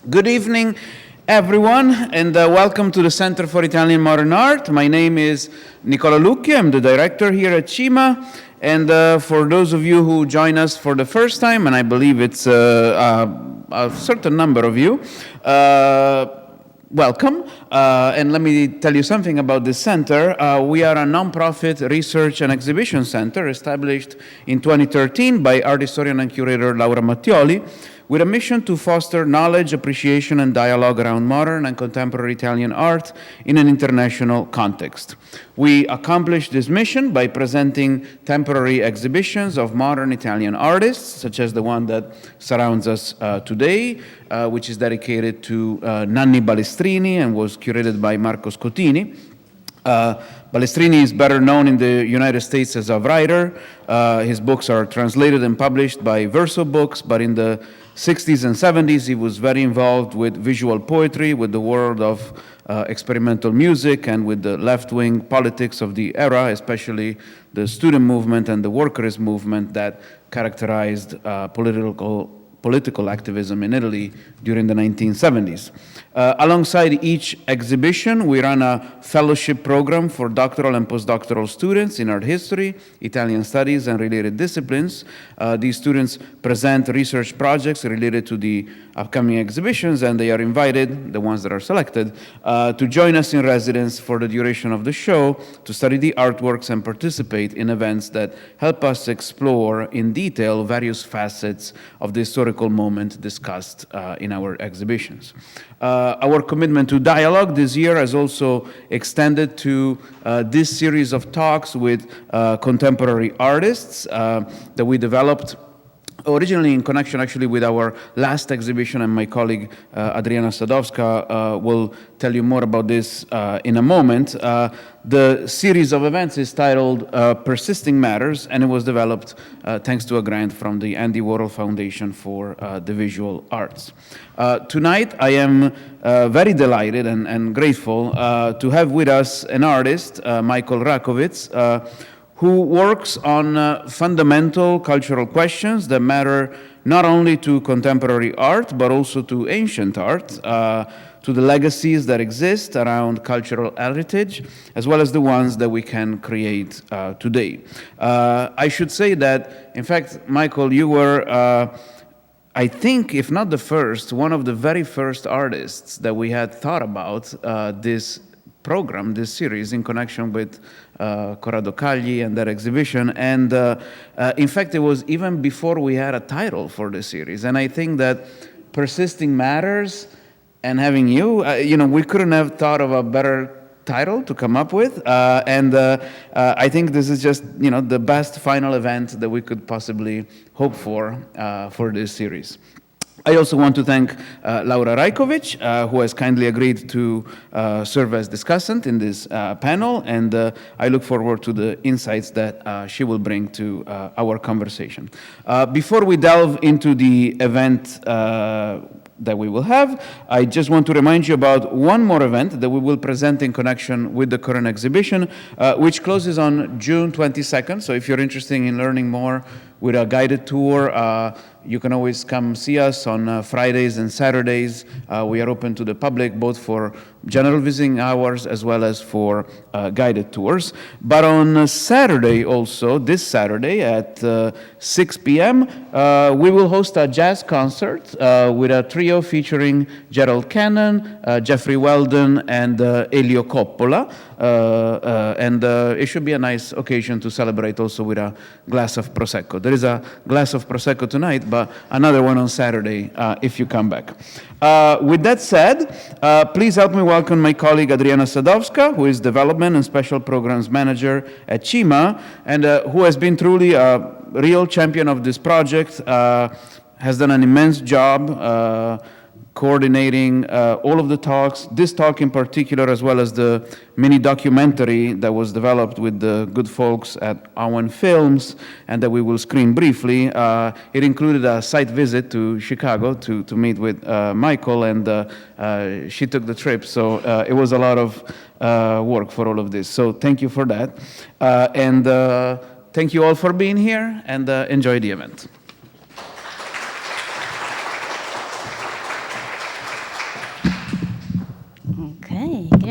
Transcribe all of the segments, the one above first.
Good evening, everyone, and welcome to the Center for Italian Modern Art. My name is Nicola Lucchi. I'm the director here at CIMA. And for those of you who join us for the first time, and I believe it's a certain number of you, welcome. And let me tell you something about this center. We are a nonprofit research and exhibition center established in 2013 by art historian and curator Laura Mattioli, with a mission to foster knowledge, appreciation, and dialogue around modern and contemporary Italian art in an international context. We accomplish this mission by presenting temporary exhibitions of modern Italian artists, such as the one that surrounds us today, which is dedicated to Nanni Balestrini and was curated by Marco Scotini. Balestrini is better known in the United States as a writer. His books are translated and published by Verso Books, but in the 60s and 70s, he was very involved with visual poetry, with the world of experimental music, and with the left-wing politics of the era, especially the student movement and the workers' movement that characterized political activism in Italy during the 1970s. Alongside each exhibition, we run a fellowship program for doctoral and postdoctoral students in art history, Italian studies, and related disciplines. These students present research projects related to the upcoming exhibitions, and they are invited, the ones that are selected, to join us in residence for the duration of the show to study the artworks and participate in events that help us explore in detail various facets of the historical moment discussed in our exhibitions. Our commitment to dialogue this year has also extended to this series of talks with contemporary artists that we developed originally in connection actually with our last exhibition, and my colleague Adriana Sadowska will tell you more about this in a moment. The series of events is titled Persisting Matters, and it was developed thanks to a grant from the Andy Warhol Foundation for the Visual Arts. Tonight, I am very delighted and grateful to have with us an artist, Michael Rakowitz, who works on fundamental cultural questions that matter not only to contemporary art, but also to ancient art, to the legacies that exist around cultural heritage, as well as the ones that we can create today. I should say that, in fact, Michael, you were, I think, if not the first, one of the very first artists that we had thought about this program, this series, in connection with Corrado Cagli and that exhibition. And in fact, it was even before we had a title for the series. And I think that Persisting Matters and having you, we couldn't have thought of a better title to come up with. I think this is just, the best final event that we could possibly hope for this series. I also want to thank Laura Raicovich, who has kindly agreed to serve as discussant in this panel, and I look forward to the insights that she will bring to our conversation. Before we delve into the event that we will have, I just want to remind you about one more event that we will present in connection with the current exhibition, which closes on June 22nd. So if you're interested in learning more with a guided tour, you can always come see us on Fridays and Saturdays. We are open to the public, both for general visiting hours as well as for guided tours. But on Saturday also, this Saturday at 6 p.m., we will host a jazz concert with a trio featuring Gerald Cannon, Jeffrey Weldon, and Elio Coppola. And it should be a nice occasion to celebrate also with a glass of Prosecco. There is a glass of Prosecco tonight, but another one on Saturday if you come back. With that said, please help me welcome my colleague Adriana Sadowska, who is Development and Special Programs Manager at CIMA, and who has been truly a real champion of this project, has done an immense job coordinating all of the talks, this talk in particular, as well as the mini documentary that was developed with the good folks at Owen Films and that we will screen briefly. It included a site visit to Chicago to meet with Michael, and she took the trip, so it was a lot of work for all of this. So thank you for that. And thank you all for being here, and enjoy the event.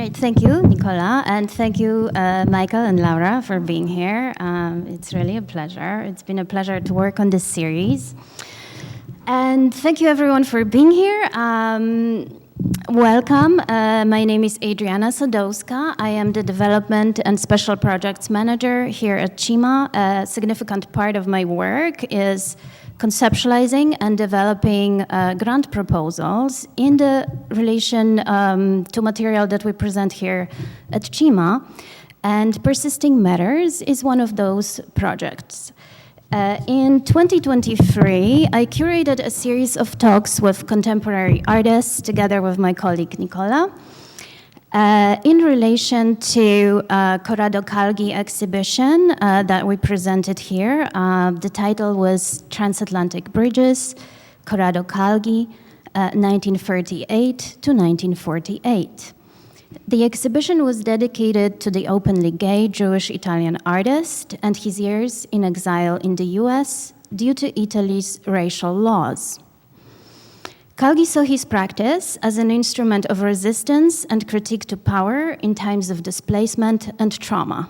Great, thank you, Nicola, and thank you, Michael and Laura, for being here. It's really a pleasure. It's been a pleasure to work on this series. And thank you, everyone, for being here. Welcome. My name is Adriana Sadowska. I am the Development and Special Projects Manager here at CIMA. A significant part of my work is conceptualizing and developing grant proposals in the relation to material that we present here at CIMA. And Persisting Matters is one of those projects. In 2023, I curated a series of talks with contemporary artists together with my colleague Nicola in relation to Corrado Calgi exhibition that we presented here. The title was Transatlantic Bridges, Corrado Calgi, 1938 to 1948. The exhibition was dedicated to the openly gay Jewish Italian artist and his years in exile in the US due to Italy's racial laws. Calgi saw his practice as an instrument of resistance and critique to power in times of displacement and trauma.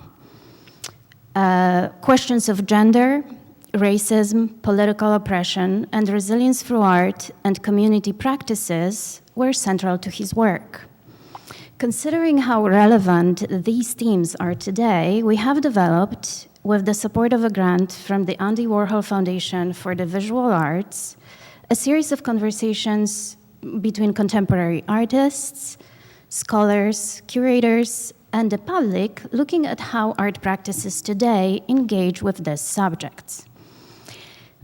Questions of gender, racism, political oppression, and resilience through art and community practices were central to his work. Considering how relevant these themes are today, we have developed, with the support of a grant from the Andy Warhol Foundation for the Visual Arts, a series of conversations between contemporary artists, scholars, curators, and the public, looking at how art practices today engage with these subjects.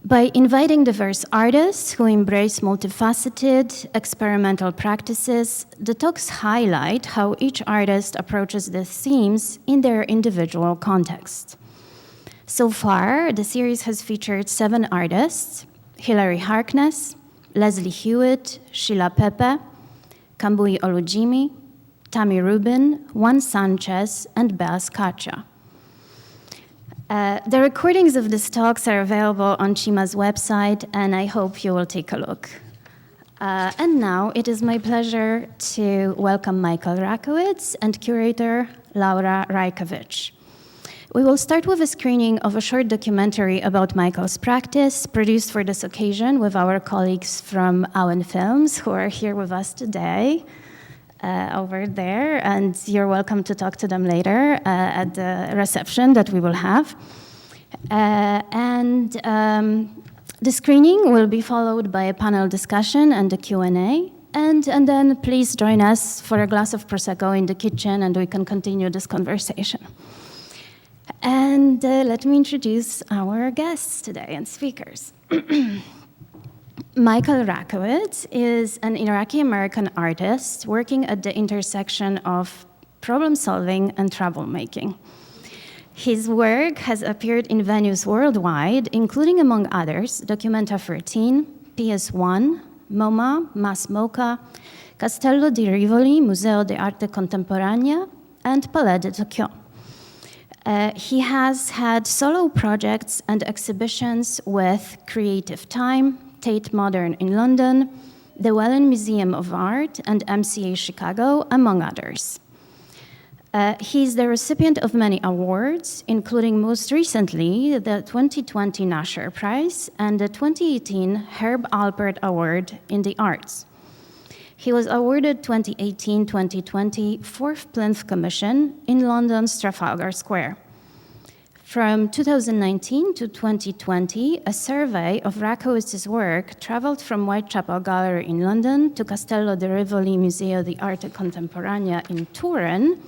By inviting diverse artists who embrace multifaceted experimental practices, the talks highlight how each artist approaches the themes in their individual context. So far, the series has featured 7 artists: Hilary Harkness, Leslie Hewitt, Sheila Pepe, Kambui Olujimi, Tammy Rubin, Juan Sanchez, and Bea Scacia. The recordings of these talks are available on CIMA's website, and I hope you will take a look. And now it is my pleasure to welcome Michael Rakowitz and curator Laura Raicovich. We will start with a screening of a short documentary about Michael's practice, produced for this occasion with our colleagues from Owen Films, who are here with us today. Over there, and you're welcome to talk to them later at the reception that we will have. The screening will be followed by a panel discussion and a Q&A, and then please join us for a glass of Prosecco in the kitchen and we can continue this conversation. And let me introduce our guests today and speakers. Michael Rakowitz is an Iraqi-American artist working at the intersection of problem-solving and troublemaking. His work has appeared in venues worldwide, including, among others, Documenta 13, PS1, MoMA, Mass MoCA, Castello di Rivoli, Museo di Arte Contemporanea, and Palais de Tokyo. He has had solo projects and exhibitions with Creative Time, Tate Modern in London, the Wellen Museum of Art, and MCA Chicago, among others. He is the recipient of many awards, including most recently the 2020 Nasher Prize and the 2018 Herb Alpert Award in the Arts. He was awarded 2018-2020 4th Plinth Commission in London's Trafalgar Square. From 2019 to 2020, a survey of Rakowitz's work traveled from Whitechapel Gallery in London to Castello di Rivoli Museo di Arte Contemporanea in Turin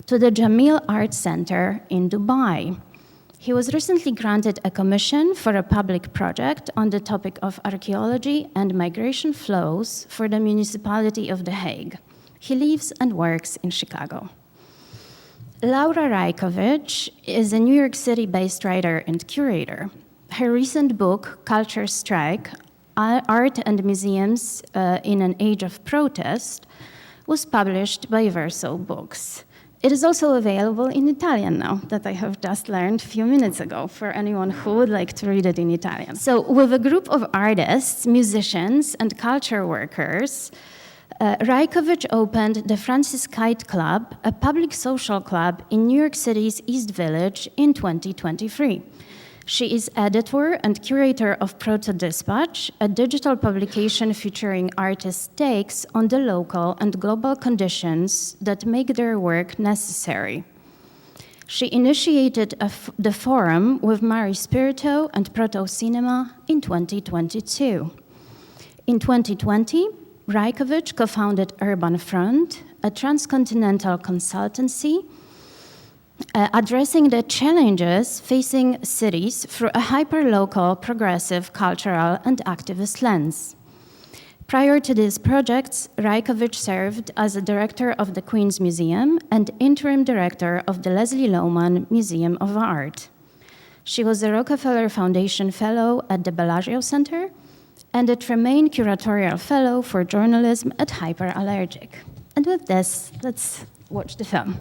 to the Jameel Art Center in Dubai. He was recently granted a commission for a public project on the topic of archaeology and migration flows for the municipality of The Hague. He lives and works in Chicago. Laura Raicovich is a New York City-based writer and curator. Her recent book, Culture Strike, Art and Museums in an Age of Protest, was published by Verso Books. It is also available in Italian now, that I have just learned a few minutes ago, for anyone who would like to read it in Italian. So with a group of artists, musicians, and culture workers, Raicovich opened the Francis Kite Club, a public social club in New York City's East Village, in 2023. She is editor and curator of Proto-Dispatch, a digital publication featuring artists' takes on the local and global conditions that make their work necessary. She initiated the forum with Mari Spirito and Proto Cinema in 2022. In 2020, Raicovich co-founded Urban Front, a transcontinental consultancy addressing the challenges facing cities through a hyperlocal, progressive, cultural, and activist lens. Prior to these projects, Raicovich served as a director of the Queen's Museum and interim director of the Leslie Lohman Museum of Art. She was a Rockefeller Foundation Fellow at the Bellagio Center and a Tremaine Curatorial Fellow for Journalism at Hyperallergic. And with this, let's watch the film.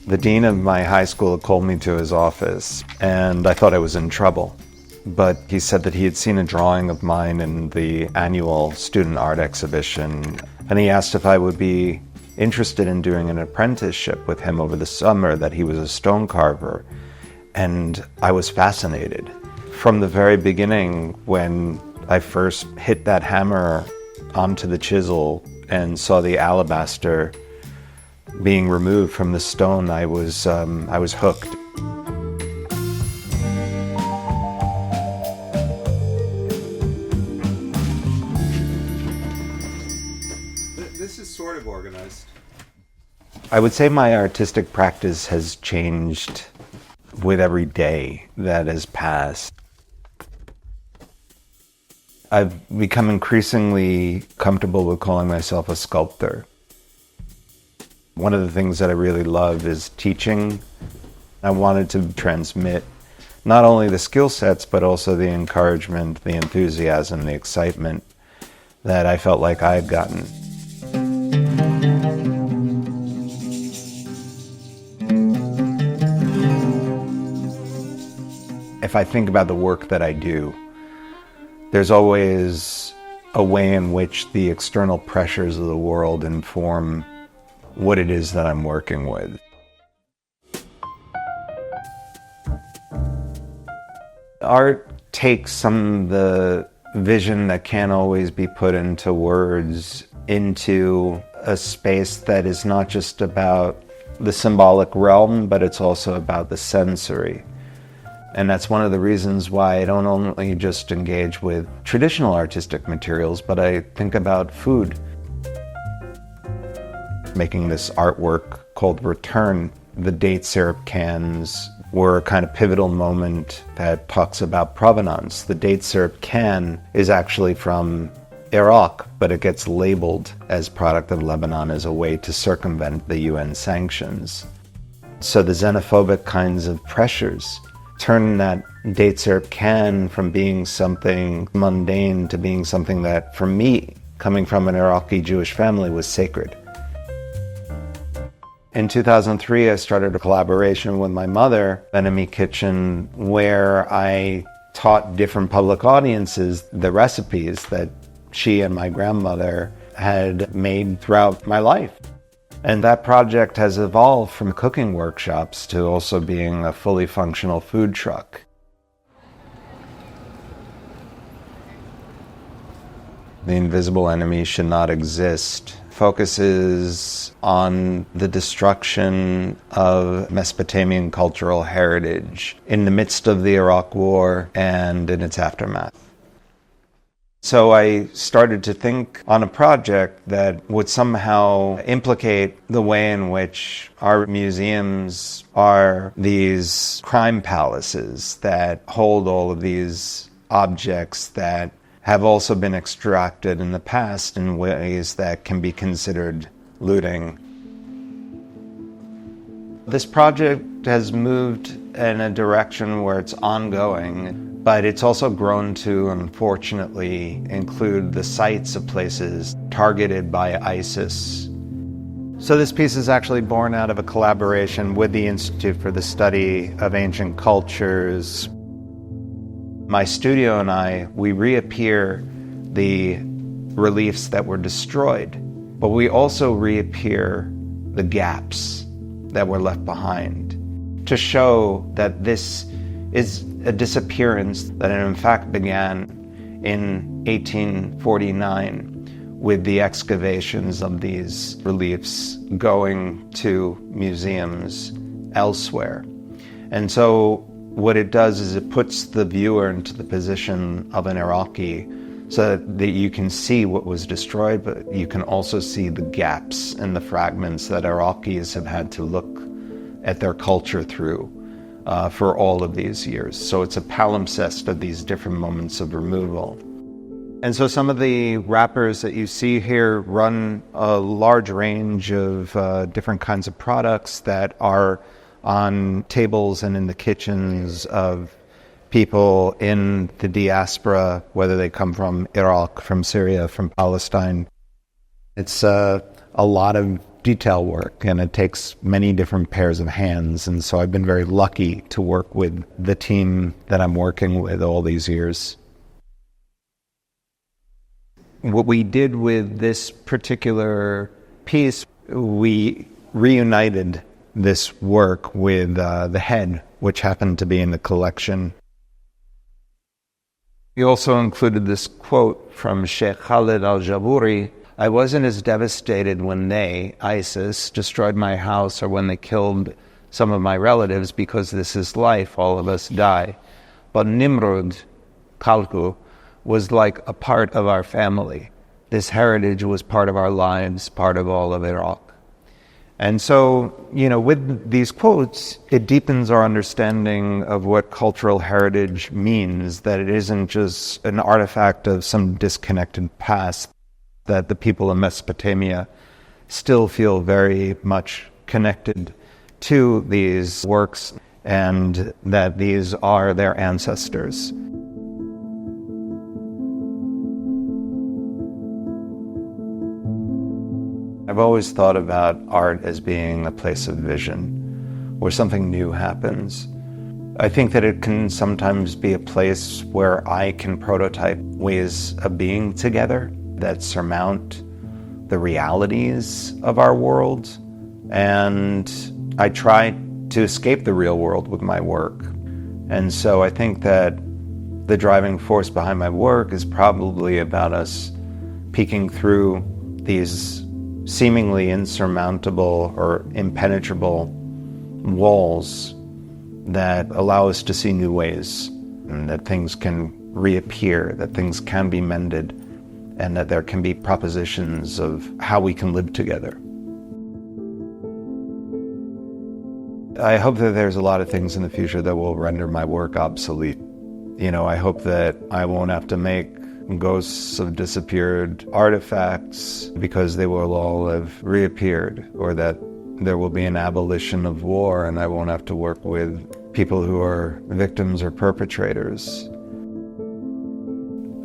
The dean of my high school called me to his office, and I thought I was in trouble. But he said that he had seen a drawing of mine in the annual student art exhibition, and he asked if I would be interested in doing an apprenticeship with him over the summer, that he was a stone carver. And I was fascinated. From the very beginning, when I first hit that hammer onto the chisel and saw the alabaster being removed from the stone, I was hooked. This is sort of organized. I would say my artistic practice has changed with every day that has passed. I've become increasingly comfortable with calling myself a sculptor. One of the things that I really love is teaching. I wanted to transmit not only the skill sets, but also the encouragement, the enthusiasm, the excitement that I felt like I had gotten. If I think about the work that I do, there's always a way in which the external pressures of the world inform what it is that I'm working with. Art takes some of the vision that can't always be put into words into a space that is not just about the symbolic realm, but it's also about the sensory. And that's one of the reasons why I don't only just engage with traditional artistic materials, but I think about food. Making this artwork called Return, the date syrup cans were a kind of pivotal moment that talks about provenance. The date syrup can is actually from Iraq, but it gets labeled as product of Lebanon as a way to circumvent the UN sanctions. So the xenophobic kinds of pressures turn that date syrup can from being something mundane to being something that, for me, coming from an Iraqi Jewish family, was sacred. In 2003, I started a collaboration with my mother, Enemy Kitchen, where I taught different public audiences the recipes that she and my grandmother had made throughout my life. And that project has evolved from cooking workshops to also being a fully functional food truck. The Invisible Enemy Should Not Exist focuses on the destruction of Mesopotamian cultural heritage in the midst of the Iraq War and in its aftermath. So I started to think on a project that would somehow implicate the way in which our museums are these crime palaces that hold all of these objects that have also been extracted in the past in ways that can be considered looting. This project has moved in a direction where it's ongoing, but it's also grown to, unfortunately, include the sites of places targeted by ISIS. So this piece is actually born out of a collaboration with the Institute for the Study of Ancient Cultures. My studio and I, we reappear the reliefs that were destroyed, but we also reappear the gaps that were left behind to show that this is a disappearance that in fact began in 1849 with the excavations of these reliefs going to museums elsewhere. And so what it does is it puts the viewer into the position of an Iraqi so that you can see what was destroyed, but you can also see the gaps and the fragments that Iraqis have had to look at their culture through for all of these years. So it's a palimpsest of these different moments of removal. And so some of the wrappers that you see here run a large range of different kinds of products that are on tables and in the kitchens of people in the diaspora, whether they come from Iraq, from Syria, from Palestine. It's a lot of detail work, and it takes many different pairs of hands. And so I've been very lucky to work with the team that I'm working with all these years. What we did with this particular piece, we reunited this work with the head, which happened to be in the collection. We also included this quote from Sheikh Khalid al-Jabouri: "I wasn't as devastated when they, ISIS, destroyed my house or when they killed some of my relatives, because this is life, all of us die. But Nimrud, Khalku, was like a part of our family. This heritage was part of our lives, part of all of Iraq." And so, with these quotes, it deepens our understanding of what cultural heritage means, that it isn't just an artifact of some disconnected past, that the people of Mesopotamia still feel very much connected to these works, and that these are their ancestors. I've always thought about art as being a place of vision, where something new happens. I think that it can sometimes be a place where I can prototype ways of being together that surmount the realities of our world. And I try to escape the real world with my work. And so I think that the driving force behind my work is probably about us peeking through these seemingly insurmountable or impenetrable walls that allow us to see new ways, and that things can reappear, that things can be mended, and that there can be propositions of how we can live together. I hope that there's a lot of things in the future that will render my work obsolete. I hope that I won't have to make ghosts of disappeared artifacts because they will all have reappeared, or that there will be an abolition of war and I won't have to work with people who are victims or perpetrators.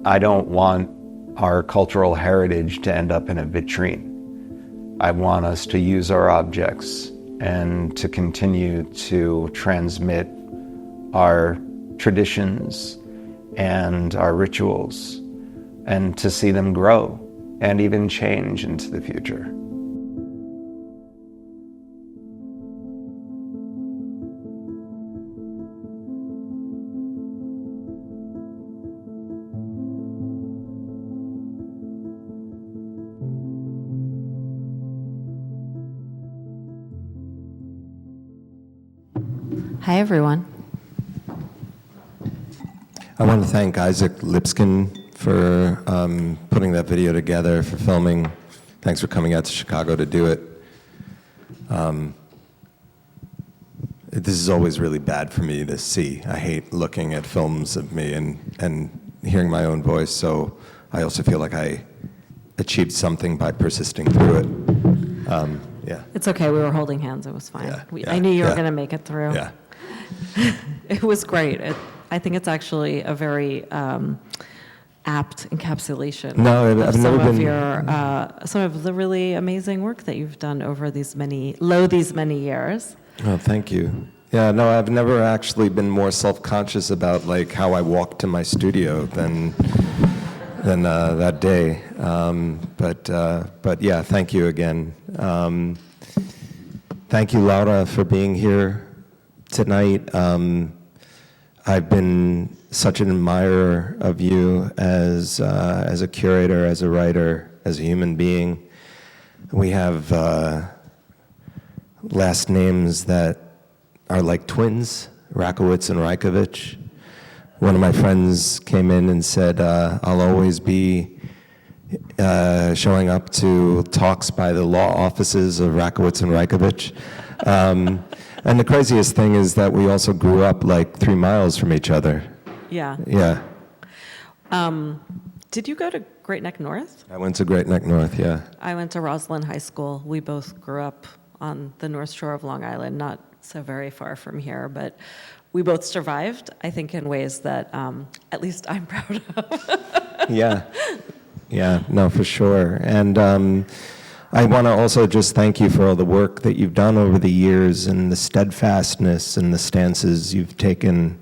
I don't want our cultural heritage to end up in a vitrine. I want us to use our objects and to continue to transmit our traditions and our rituals, and to see them grow and even change into the future. Hi, everyone. I want to thank Isaac Lipskin for putting that video together, for filming. Thanks for coming out to Chicago to do it. This is always really bad for me to see. I hate looking at films of me and hearing my own voice, so I also feel like I achieved something by persisting through it. Yeah. It's okay. We were holding hands. It was fine. Yeah, I knew you were going to make it through. Yeah. It was great. I think it's actually a very apt encapsulation of some of the really amazing work that you've done over these many years. Oh, thank you. Yeah, no, I've never actually been more self-conscious about like how I walk to my studio than that day. But yeah, thank you again. Thank you, Laura, for being here tonight. I've been such an admirer of you as a curator, as a writer, as a human being. We have last names that are like twins, Rakowitz and Raicovich. One of my friends came in and said, I'll always be showing up to talks by the law offices of Rakowitz and Raicovich. And the craziest thing is that we also grew up like 3 miles from each other. Yeah. Yeah. Did you go to Great Neck North? I went to Great Neck North, yeah. I went to Roslyn High School. We both grew up on the North Shore of Long Island, not so very far from here, but we both survived, I think, in ways that at least I'm proud of. Yeah, no, for sure. And I want to also just thank you for all the work that you've done over the years and the steadfastness and the stances you've taken.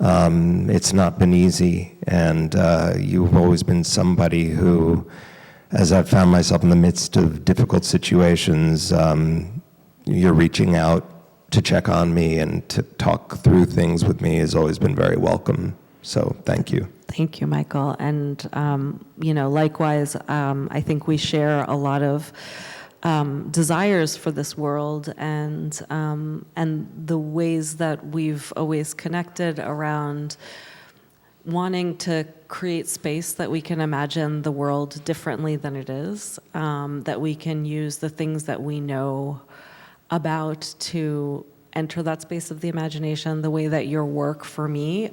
It's not been easy, and you've always been somebody who, as I've found myself in the midst of difficult situations, you're reaching out to check on me and to talk through things with me has always been very welcome. So thank you. Thank you, Michael. And, likewise, I think we share a lot of desires for this world and the ways that we've always connected around wanting to create space that we can imagine the world differently than it is, that we can use the things that we know about to enter that space of the imagination. The way that your work for me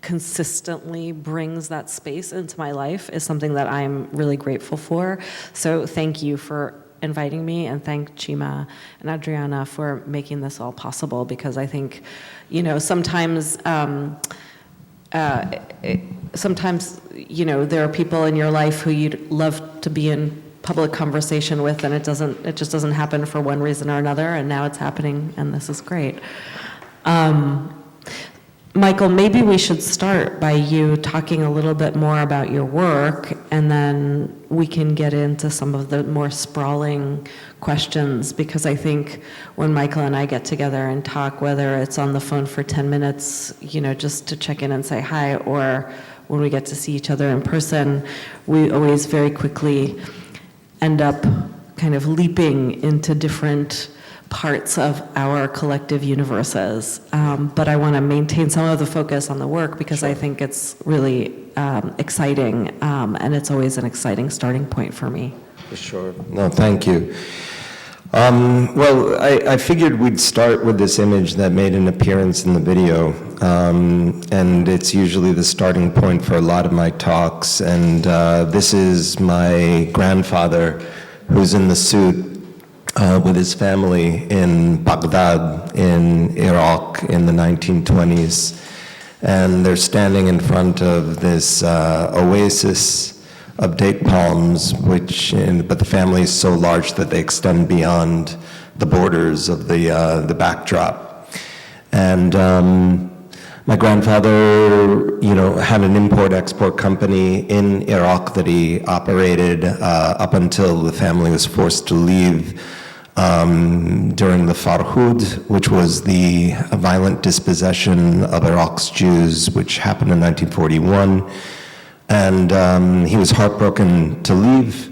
consistently brings that space into my life is something that I'm really grateful for. So thank you for inviting me, and thank Chima and Adriana for making this all possible, because I think, sometimes there are people in your life who you'd love to be in public conversation with, and it just doesn't happen for one reason or another, and now it's happening, and this is great. Michael, maybe we should start by you talking a little bit more about your work, and then we can get into some of the more sprawling questions, because I think when Michael and I get together and talk, whether it's on the phone for 10 minutes, just to check in and say hi, or when we get to see each other in person, we always very quickly end up kind of leaping into different parts of our collective universes. But I want to maintain some of the focus on the work, because I think it's really exciting, and it's always an exciting starting point for me. For sure. No, thank you. Well, I figured we'd start with this image that made an appearance in the video, and it's usually the starting point for a lot of my talks, and this is my grandfather, who's in the suit with his family in Baghdad in Iraq in the 1920s, and they're standing in front of this oasis of date palms, but the family is so large that they extend beyond the borders of the backdrop. And my grandfather, had an import-export company in Iraq that he operated up until the family was forced to leave during the Farhud, which was the violent dispossession of Iraq's Jews, which happened in 1941. And he was heartbroken to leave.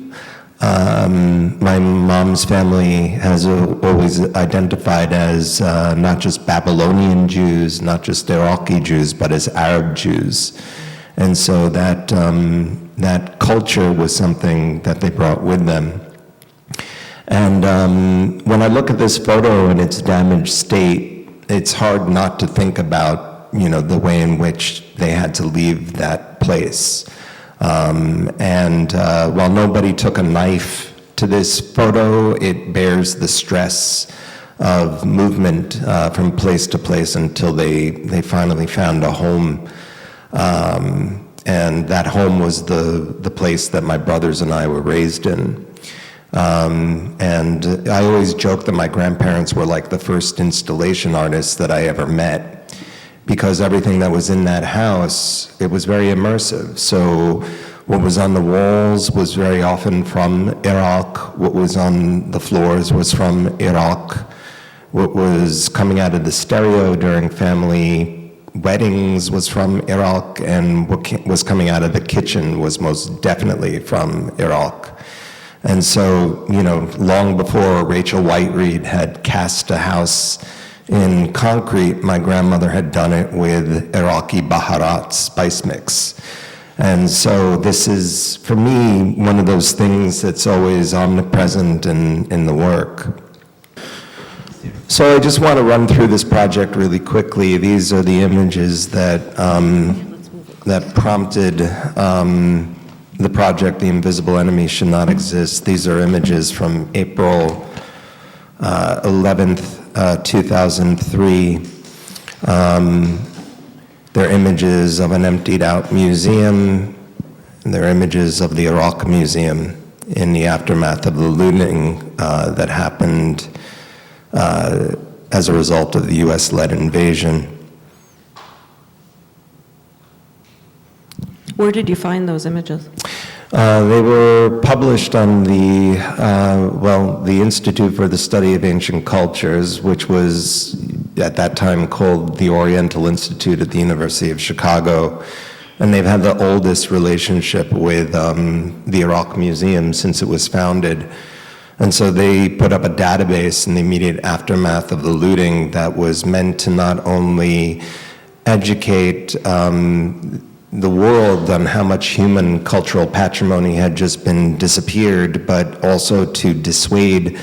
My mom's family has always identified as not just Babylonian Jews, not just Iraqi Jews, but as Arab Jews. And so that culture was something that they brought with them. And when I look at this photo in its damaged state, it's hard not to think about, the way in which they had to leave that place. And while nobody took a knife to this photo, it bears the stress of movement from place to place until they finally found a home. And that home was the place that my brothers and I were raised in. And I always joke that my grandparents were like the first installation artists that I ever met, because everything that was in that house, it was very immersive. So what was on the walls was very often from Iraq. What was on the floors was from Iraq. What was coming out of the stereo during family weddings was from Iraq, and what was coming out of the kitchen was most definitely from Iraq. And so, you know, long before Rachel Whiteread had cast a house in concrete, my grandmother had done it with Iraqi Baharat spice mix. And so this is, for me, one of those things that's always omnipresent in the work. So I just want to run through this project really quickly. These are the images that, that prompted the project, The Invisible Enemy Should Not Exist. These are images from April 11th, 2003. They're images of an emptied out museum, and they're images of the Iraq Museum in the aftermath of the looting that happened as a result of the US-led invasion. Where did you find those images? They were published on the, the Institute for the Study of Ancient Cultures, which was at that time called the Oriental Institute at the University of Chicago. And they've had the oldest relationship with the Iraq Museum since it was founded. And so they put up a database in the immediate aftermath of the looting that was meant to not only educate the world on how much human cultural patrimony had just been disappeared, but also to dissuade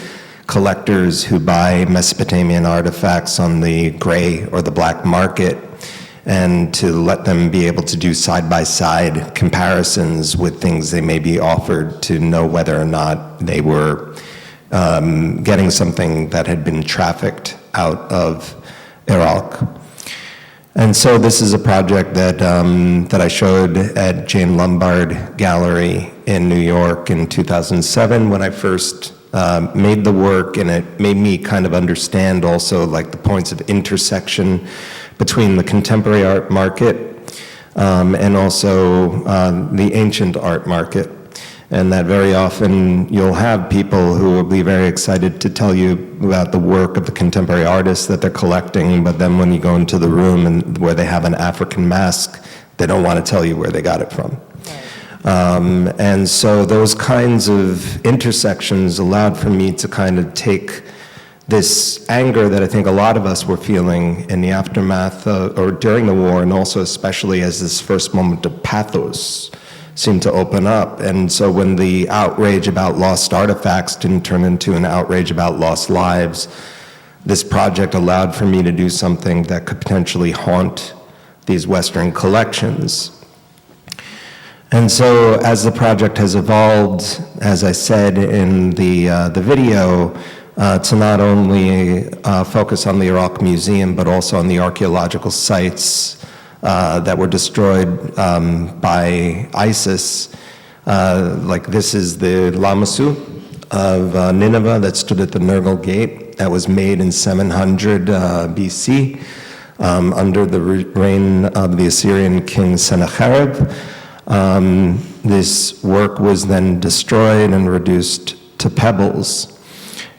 collectors who buy Mesopotamian artifacts on the gray or the black market, and to let them be able to do side-by-side comparisons with things they may be offered to know whether or not they were getting something that had been trafficked out of Iraq. And so this is a project that, that I showed at Jane Lombard Gallery in New York in 2007 when I first made the work, and it made me kind of understand also like the points of intersection between the contemporary art market and also the ancient art market. And that very often you'll have people who will be very excited to tell you about the work of the contemporary artists that they're collecting, but then when you go into the room and where they have an African mask, they don't want to tell you where they got it from. And so those kinds of intersections allowed for me to kind of take this anger that I think a lot of us were feeling in the aftermath or during the war, and also especially as this first moment of pathos seemed to open up. And so when the outrage about lost artifacts didn't turn into an outrage about lost lives, this project allowed for me to do something that could potentially haunt these Western collections. And so as the project has evolved, as I said in the video, to not only focus on the Iraq Museum, but also on the archaeological sites that were destroyed by ISIS. Like this is the Lamassu of Nineveh that stood at the Nergal Gate, that was made in 700 BC under the reign of the Assyrian king Sennacherib. This work was then destroyed and reduced to pebbles.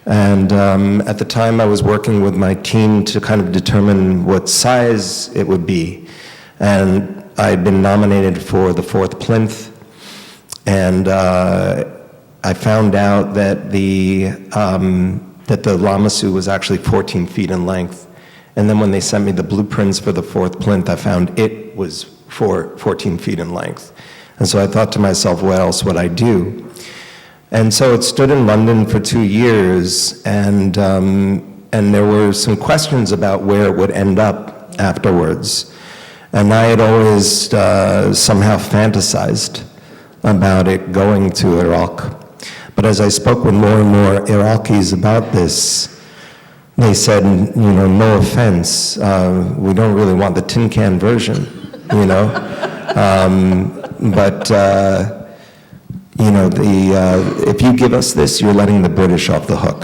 And at the time I was working with my team to kind of determine what size it would be. And I had been nominated for the 4th plinth, and I found out that the Lamassu was actually 14 feet in length. And then when they sent me the blueprints for the 4th plinth, I found it was 14 feet in length. And so I thought to myself, what else would I do? And so it stood in London for 2 years, and there were some questions about where it would end up afterwards. And I had always somehow fantasized about it going to Iraq. But as I spoke with more and more Iraqis about this, they said, you know, no offense, we don't really want the tin can version, you know? But if you give us this, you're letting the British off the hook.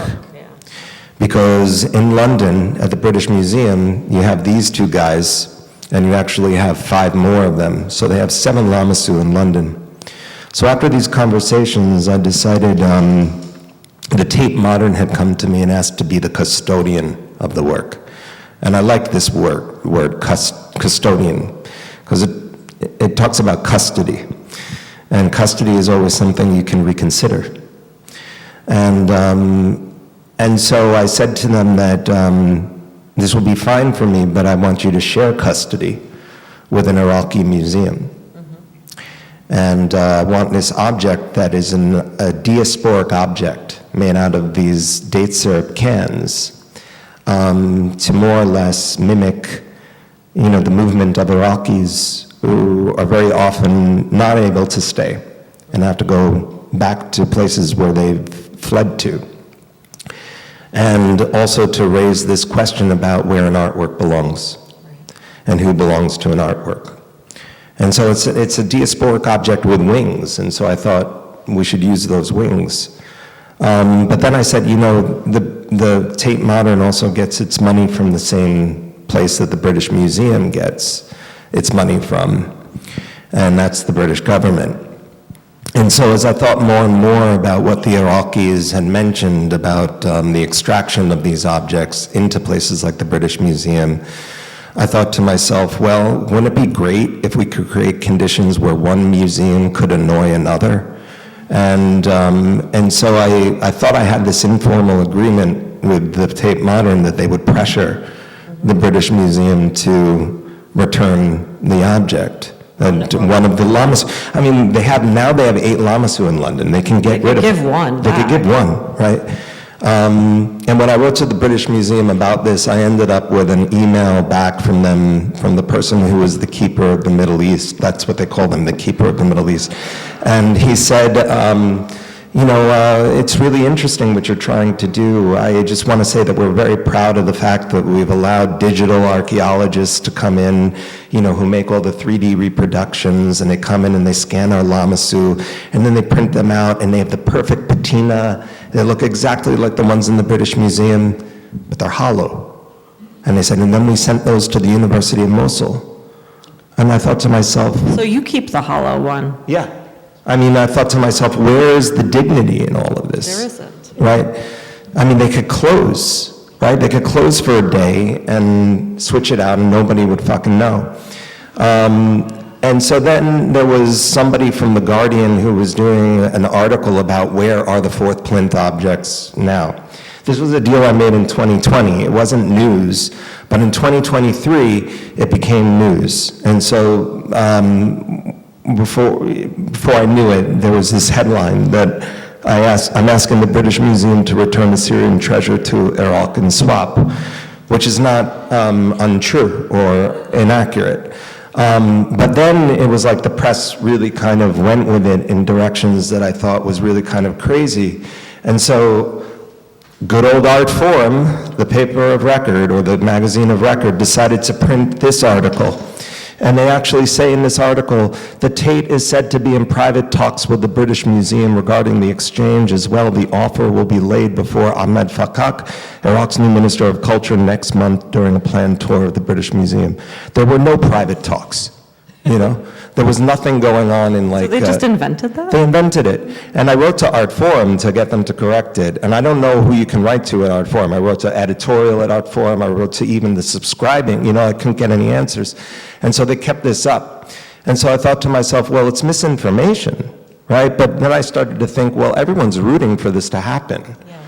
Because in London, at the British Museum, you have these two guys, and you actually have 5 more of them. So they have 7 Lamassu in London. So after these conversations, I decided the Tate Modern had come to me and asked to be the custodian of the work. And I like this word custodian, because it talks about custody. And custody is always something you can reconsider. And so I said to them that this will be fine for me, but I want you to share custody with an Iraqi museum. And I want this object that is a diasporic object made out of these date syrup cans to more or less mimic, the movement of Iraqis who are very often not able to stay and have to go back to places where they've fled to. And also to raise this question about where an artwork belongs and who belongs to an artwork. And so it's a diasporic object with wings, and so I thought we should use those wings. But then I said, the Tate Modern also gets its money from the same place that the British Museum gets its money from, and that's the British government. And so as I thought more and more about what the Iraqis had mentioned about the extraction of these objects into places like the British Museum, I thought to myself, well, wouldn't it be great if we could create conditions where one museum could annoy another? And so I thought I had this informal agreement with the Tate Modern that they would pressure the British Museum to return the object. And one of the Lamassu, they have 8 Lamassu in London. They can get rid of give one They could give one, right? And when I wrote to the British Museum about this, I ended up with an email back from them, from the person who was the keeper of the Middle East. That's what they call them, the keeper of the Middle East. And he said, it's really interesting what you're trying to do. I just want to say that we're very proud of the fact that we've allowed digital archaeologists to come in, who make all the 3D reproductions, and they come in and they scan our Lamassu, and then they print them out, and they have the perfect patina. They look exactly like the ones in the British Museum, but they're hollow. And they said, and then we sent those to the University of Mosul. And I thought to myself, So you keep the hollow one. yeah. I thought to myself, where is the dignity in all of this? There isn't. Right? They could close, right? They could close for a day and switch it out and nobody would fucking know. And so then there was somebody from The Guardian who was doing an article about where are the fourth plinth objects now. This was a deal I made in 2020. It wasn't news, but in 2023, it became news. And so before I knew it, there was this headline that I'm asking the British Museum to return the Syrian treasure to Iraq and swap, which is not untrue or inaccurate. But then it was like the press really kind of went with it in directions that I thought was really kind of crazy. And so good old Art Forum, the paper of record or the magazine of record, decided to print this article. And they actually say in this article that Tate is said to be in private talks with the British Museum regarding the exchange as well. The offer will be laid before Ahmed Fakak, Iraq's new Minister of Culture, next month during a planned tour of the British Museum. There were no private talks, There was nothing going on in So they just invented that? They invented it. And I wrote to Art Forum to get them to correct it. And I don't know who you can write to at Art Forum. I wrote to editorial at Art Forum. I wrote to even the subscribing. I couldn't get any answers. And so they kept this up. And so I thought to myself, well, it's misinformation, right? But then I started to think, well, everyone's rooting for this to happen. Yeah.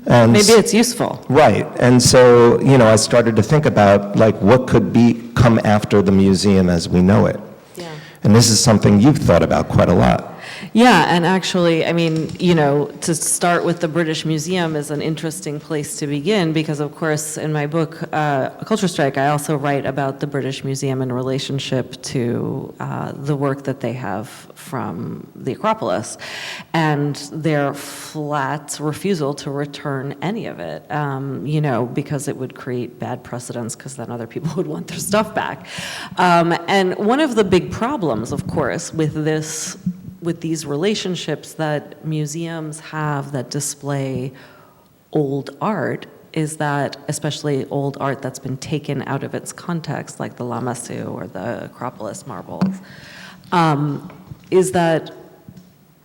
And Maybe it's useful. Right. And so, I started to think about, what could come after the museum as we know it. Yeah. And this is something you've thought about quite a lot. Yeah, and actually, to start with the British Museum is an interesting place to begin because, of course, in my book, Culture Strike, I also write about the British Museum in relationship to the work that they have from the Acropolis and their flat refusal to return any of it, because it would create bad precedents because then other people would want their stuff back. And one of the big problems, of course, with this with these relationships that museums have that display old art is that, especially old art that's been taken out of its context, like the Lamassu or the Acropolis marbles, is that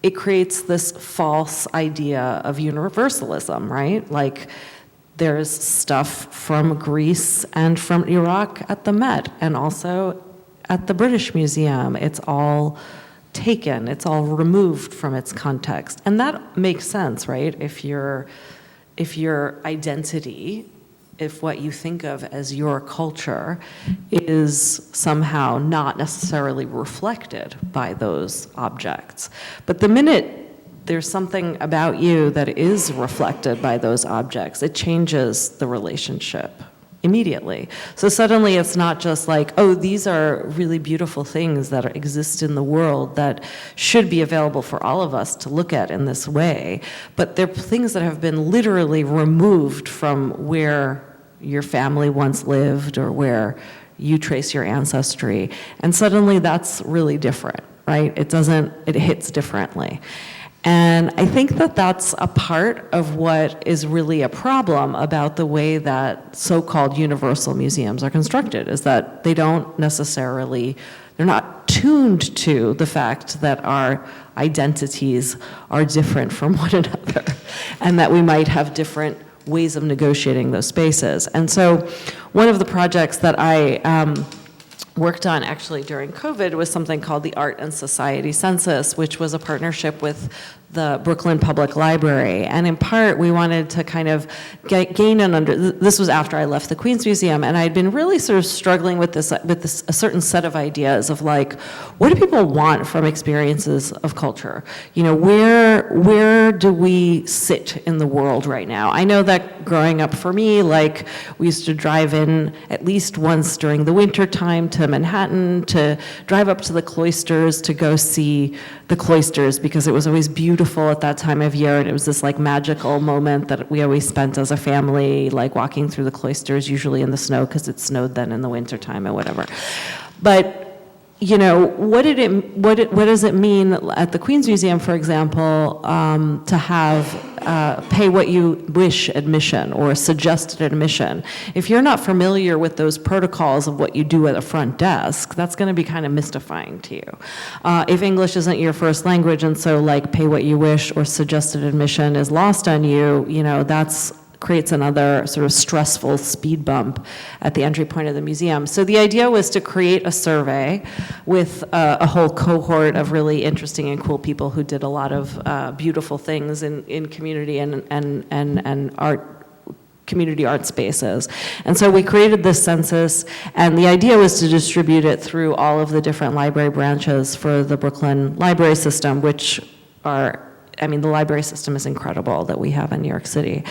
it creates this false idea of universalism, right? Like, there's stuff from Greece and from Iraq at the Met, and also at the British Museum. It's all taken, it's all removed from its context. And that makes sense, right? If your identity, if what you think of as your culture is somehow not necessarily reflected by those objects. But the minute there's something about you that is reflected by those objects, it changes the relationship immediately. So suddenly it's not just like, oh, these are really beautiful things that exist in the world that should be available for all of us to look at in this way, but they're things that have been literally removed from where your family once lived or where you trace your ancestry. And suddenly that's really different, right? It hits differently. And I think that that's a part of what is really a problem about the way that so-called universal museums are constructed, is that they don't necessarily, they're not tuned to the fact that our identities are different from one another, and that we might have different ways of negotiating those spaces. And so one of the projects that I worked on actually during COVID was something called the Art and Society Census, which was a partnership with the Brooklyn Public Library. And in part, we wanted to kind of gain this was after I left the Queens Museum, and I'd been really sort of struggling with this a certain set of ideas of like, what do people want from experiences of culture? You know, where do we sit in the world right now? I know that growing up for me, like, we used to drive in at least once during the winter time to Manhattan, to drive up to the cloisters to go see the cloisters, because it was always beautiful at that time of year, and it was this like magical moment that we always spent as a family, like walking through the cloisters, usually in the snow, because it snowed then in the winter time or whatever. But you know, what does it mean at the Queens Museum, for example, to have pay what you wish admission or suggested admission? If you're not familiar with those protocols of what you do at a front desk, that's going to be kind of mystifying to you. If English isn't your first language, and so like pay what you wish or suggested admission is lost on you, you know, that's creates another sort of stressful speed bump at the entry point of the museum. So the idea was to create a survey with a whole cohort of really interesting and cool people who did a lot of beautiful things in community and art, community art spaces. And so we created this census, and the idea was to distribute it through all of the different library branches for the Brooklyn library system, which are, I mean, the library system is incredible that we have in New York City.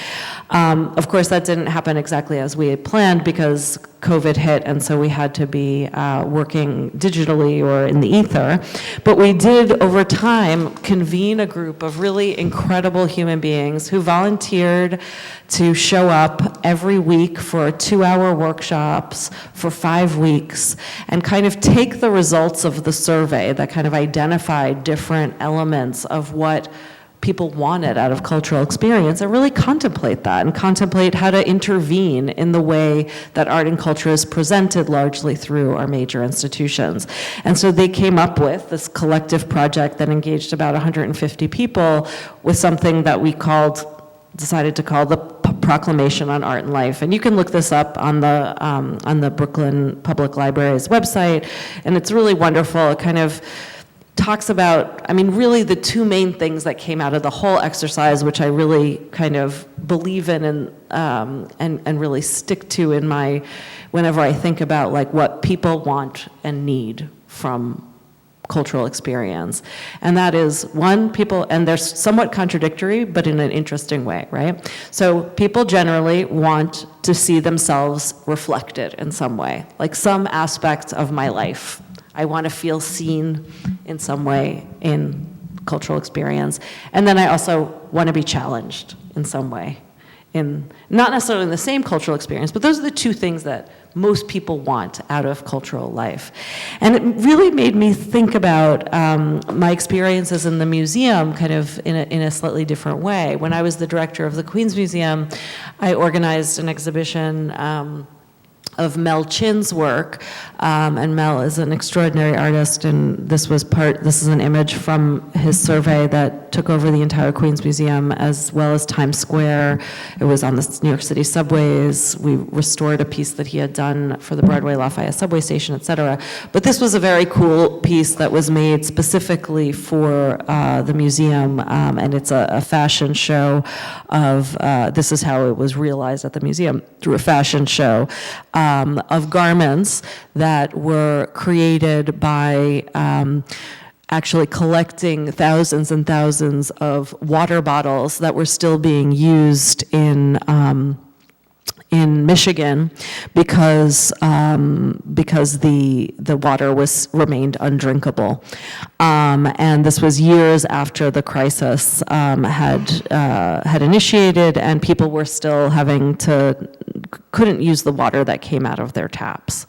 Of course, that didn't happen exactly as we had planned because COVID hit, and so we had to be working digitally or in the ether. But we did, over time, convene a group of really incredible human beings who volunteered to show up every week for 2-hour workshops for 5 weeks and kind of take the results of the survey that kind of identified different elements of what people wanted out of cultural experience, and really contemplate that and contemplate how to intervene in the way that art and culture is presented largely through our major institutions. And so they came up with this collective project that engaged about 150 people with something that we decided to call the Proclamation on Art and Life. And you can look this up on the Brooklyn Public Library's website, and it's really wonderful. It kind of talks about, I mean, really the two main things that came out of the whole exercise, which I really kind of believe in and really stick to in whenever I think about like what people want and need from cultural experience. And that is, one, people, and they're somewhat contradictory, but in an interesting way, right? So people generally want to see themselves reflected in some way, like some aspect of my life. I want to feel seen in some way in cultural experience. And then I also want to be challenged in some way not necessarily in the same cultural experience, but those are the two things that most people want out of cultural life. And it really made me think about my experiences in the museum kind of in a slightly different way. When I was the director of the Queens Museum, I organized an exhibition of Mel Chin's work, and Mel is an extraordinary artist, and this is an image from his survey that took over the entire Queens Museum as well as Times Square. It was on the New York City subways. We restored a piece that he had done for the Broadway Lafayette subway station, et cetera. But this was a very cool piece that was made specifically for the museum, and it's a fashion show of, this is how it was realized at the museum, through a fashion show of garments that were created by actually collecting thousands and thousands of water bottles that were still being used in Michigan because the water remained undrinkable, and this was years after the crisis had initiated, and people were still couldn't use the water that came out of their taps.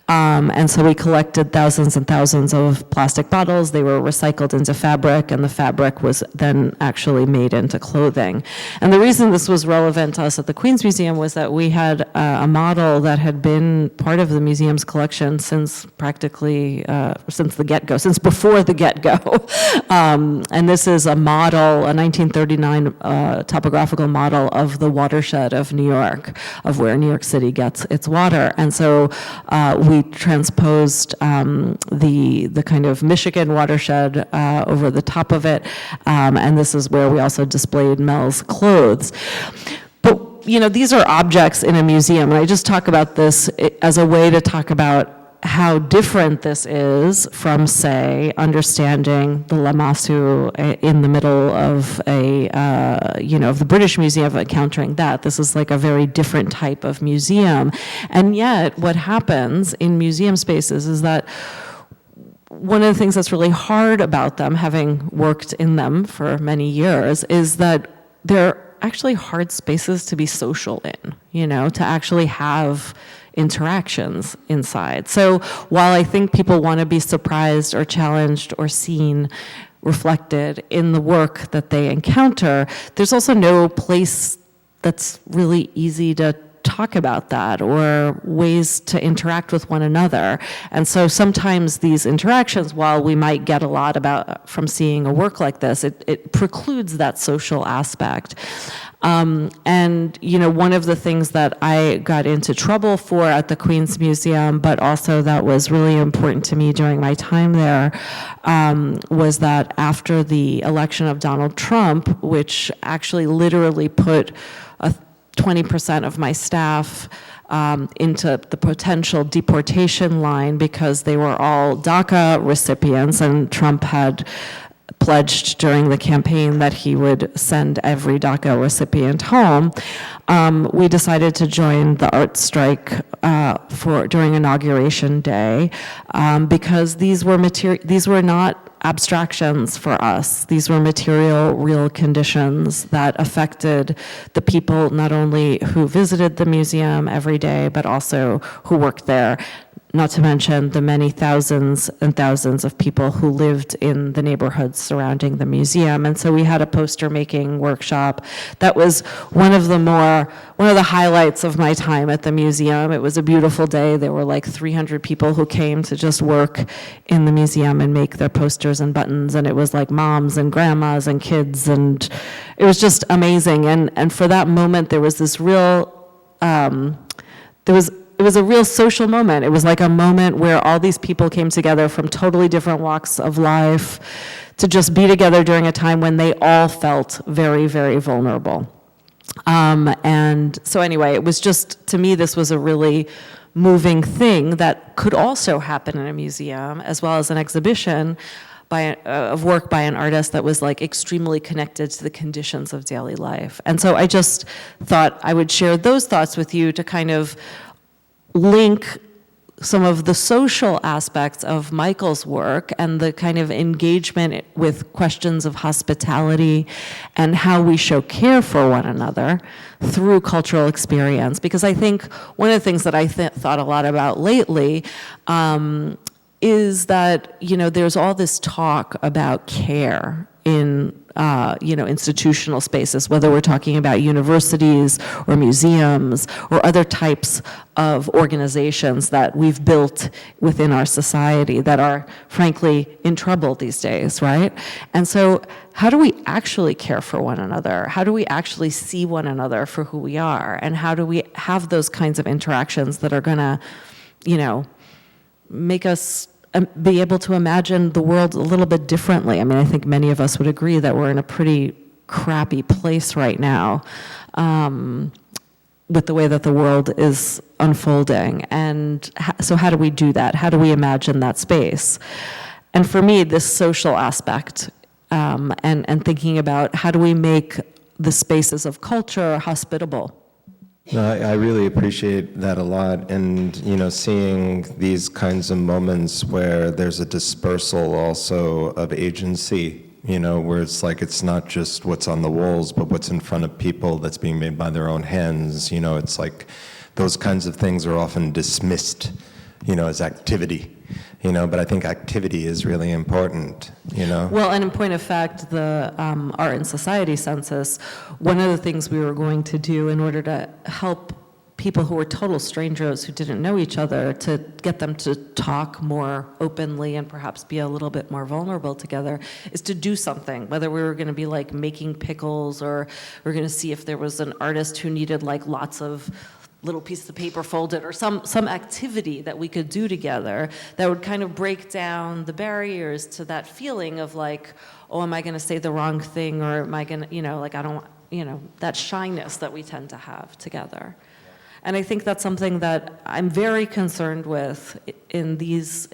And so we collected thousands and thousands of plastic bottles. They were recycled into fabric, and the fabric was then actually made into clothing. And the reason this was relevant to us at the Queens Museum was that we had a model that had been part of the museum's collection since practically, since the get-go, since before the get-go. And this is a model, a 1939 topographical model of the watershed of New York, of where New York City gets its water. And so we transposed the kind of Michigan watershed over the top of it, and this is where we also displayed Mel's clothes. But, these are objects in a museum, and I just talk about this as a way to talk about how different this is from, say, understanding the Lamassu in the middle of of the British Museum, encountering that. This is like a very different type of museum. And yet, what happens in museum spaces is that one of the things that's really hard about them, having worked in them for many years, is that they're actually hard spaces to be social in, to actually have interactions inside. So while I think people want to be surprised or challenged or seen, reflected in the work that they encounter, there's also no place that's really easy to talk about that or ways to interact with one another. And so sometimes these interactions, while we might get a lot from seeing a work like this, it precludes that social aspect. And, one of the things that I got into trouble for at the Queens Museum, but also that was really important to me during my time there, was that after the election of Donald Trump, which actually literally put 20% of my staff into the potential deportation line because they were all DACA recipients, and Trump had pledged during the campaign that he would send every DACA recipient home, we decided to join the art strike during Inauguration Day because these were not abstractions for us. These were material, real conditions that affected the people not only who visited the museum every day, but also who worked there. Not to mention the many thousands and thousands of people who lived in the neighborhoods surrounding the museum. And so we had a poster making workshop that was one of the highlights of my time at the museum. It was a beautiful day. There were like 300 people who came to just work in the museum and make their posters and buttons. And it was like moms and grandmas and kids, and it was just amazing. And for that moment, there was this real, it was a real social moment. It was like a moment where all these people came together from totally different walks of life to just be together during a time when they all felt very, very vulnerable. And so anyway, it was just, to me, this was a really moving thing that could also happen in a museum as well as an exhibition of work by an artist that was like extremely connected to the conditions of daily life. And so I just thought I would share those thoughts with you to kind of link some of the social aspects of Michael's work and the kind of engagement with questions of hospitality and how we show care for one another through cultural experience. Because I think one of the things that I thought a lot about lately is that, there's all this talk about care in institutional spaces, whether we're talking about universities or museums or other types of organizations that we've built within our society that are, frankly, in trouble these days, right? And so how do we actually care for one another? How do we actually see one another for who we are? And how do we have those kinds of interactions that are gonna, make us be able to imagine the world a little bit differently? I mean, I think many of us would agree that we're in a pretty crappy place right now with the way that the world is unfolding. And so how do we do that? How do we imagine that space? And for me, this social aspect and thinking about how do we make the spaces of culture hospitable. No, I really appreciate that a lot, and seeing these kinds of moments where there's a dispersal also of agency, where it's like it's not just what's on the walls, but what's in front of people that's being made by their own hands. It's like those kinds of things are often dismissed, as activity. But I think activity is really important, Well, and in point of fact, the Art and Society Census, one of the things we were going to do in order to help people who were total strangers who didn't know each other, to get them to talk more openly and perhaps be a little bit more vulnerable together, is to do something, whether we were going to be like making pickles, or we're going to see if there was an artist who needed like lots of little piece of paper folded, or some activity that we could do together that would kind of break down the barriers to that feeling of like, oh, am I going to say the wrong thing, or am I going to, I don't, that shyness that we tend to have together. And I think that's something that I'm very concerned with in these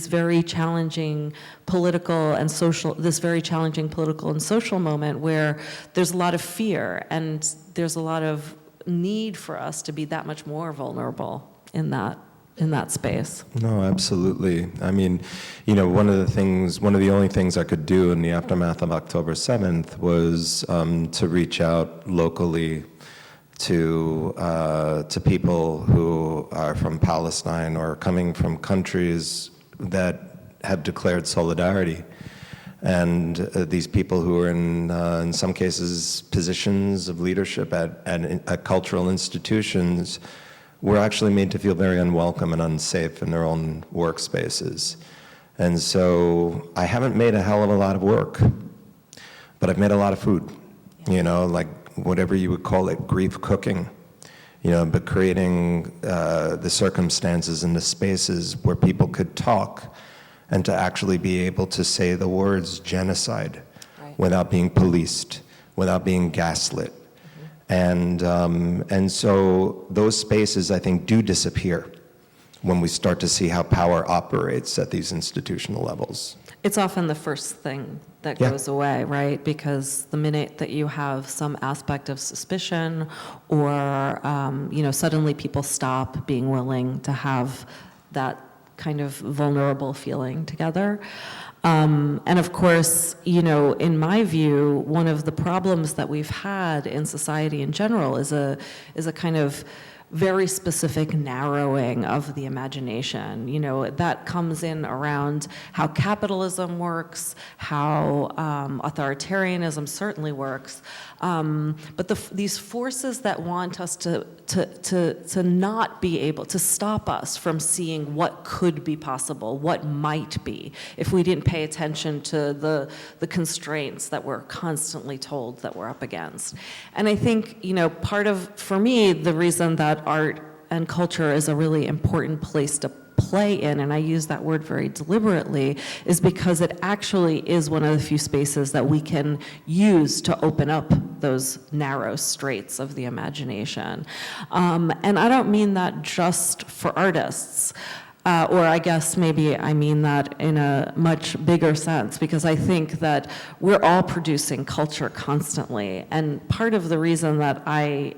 very challenging political and social, this very challenging political and social moment where there's a lot of fear and there's a lot of need for us to be that much more vulnerable in that space. No, absolutely. I mean, one of the only things I could do in the aftermath of October 7th was to reach out locally to people who are from Palestine or coming from countries that have declared solidarity. And these people who are in some cases, positions of leadership at cultural institutions were actually made to feel very unwelcome and unsafe in their own workspaces. And so I haven't made a hell of a lot of work, but I've made a lot of food, like whatever you would call it, grief cooking, but creating the circumstances and the spaces where people could talk and to actually be able to say the words genocide without being policed, without being gaslit. And so those spaces, I think, do disappear when we start to see how power operates at these institutional levels. It's often the first thing that goes away, right? Because the minute that you have some aspect of suspicion or, suddenly people stop being willing to have that kind of vulnerable feeling together. And of course, in my view, one of the problems that we've had in society in general is a kind of very specific narrowing of the imagination. That comes in around how capitalism works, how authoritarianism certainly works. But these forces that want us to not be able to stop us from seeing what could be possible, what might be, if we didn't pay attention to the constraints that we're constantly told that we're up against. And I think, for me, the reason that art and culture is a really important place to play in, and I use that word very deliberately, is because it actually is one of the few spaces that we can use to open up those narrow straits of the imagination. And I don't mean that just for artists, or I guess maybe I mean that in a much bigger sense, because I think that we're all producing culture constantly, and part of the reason that I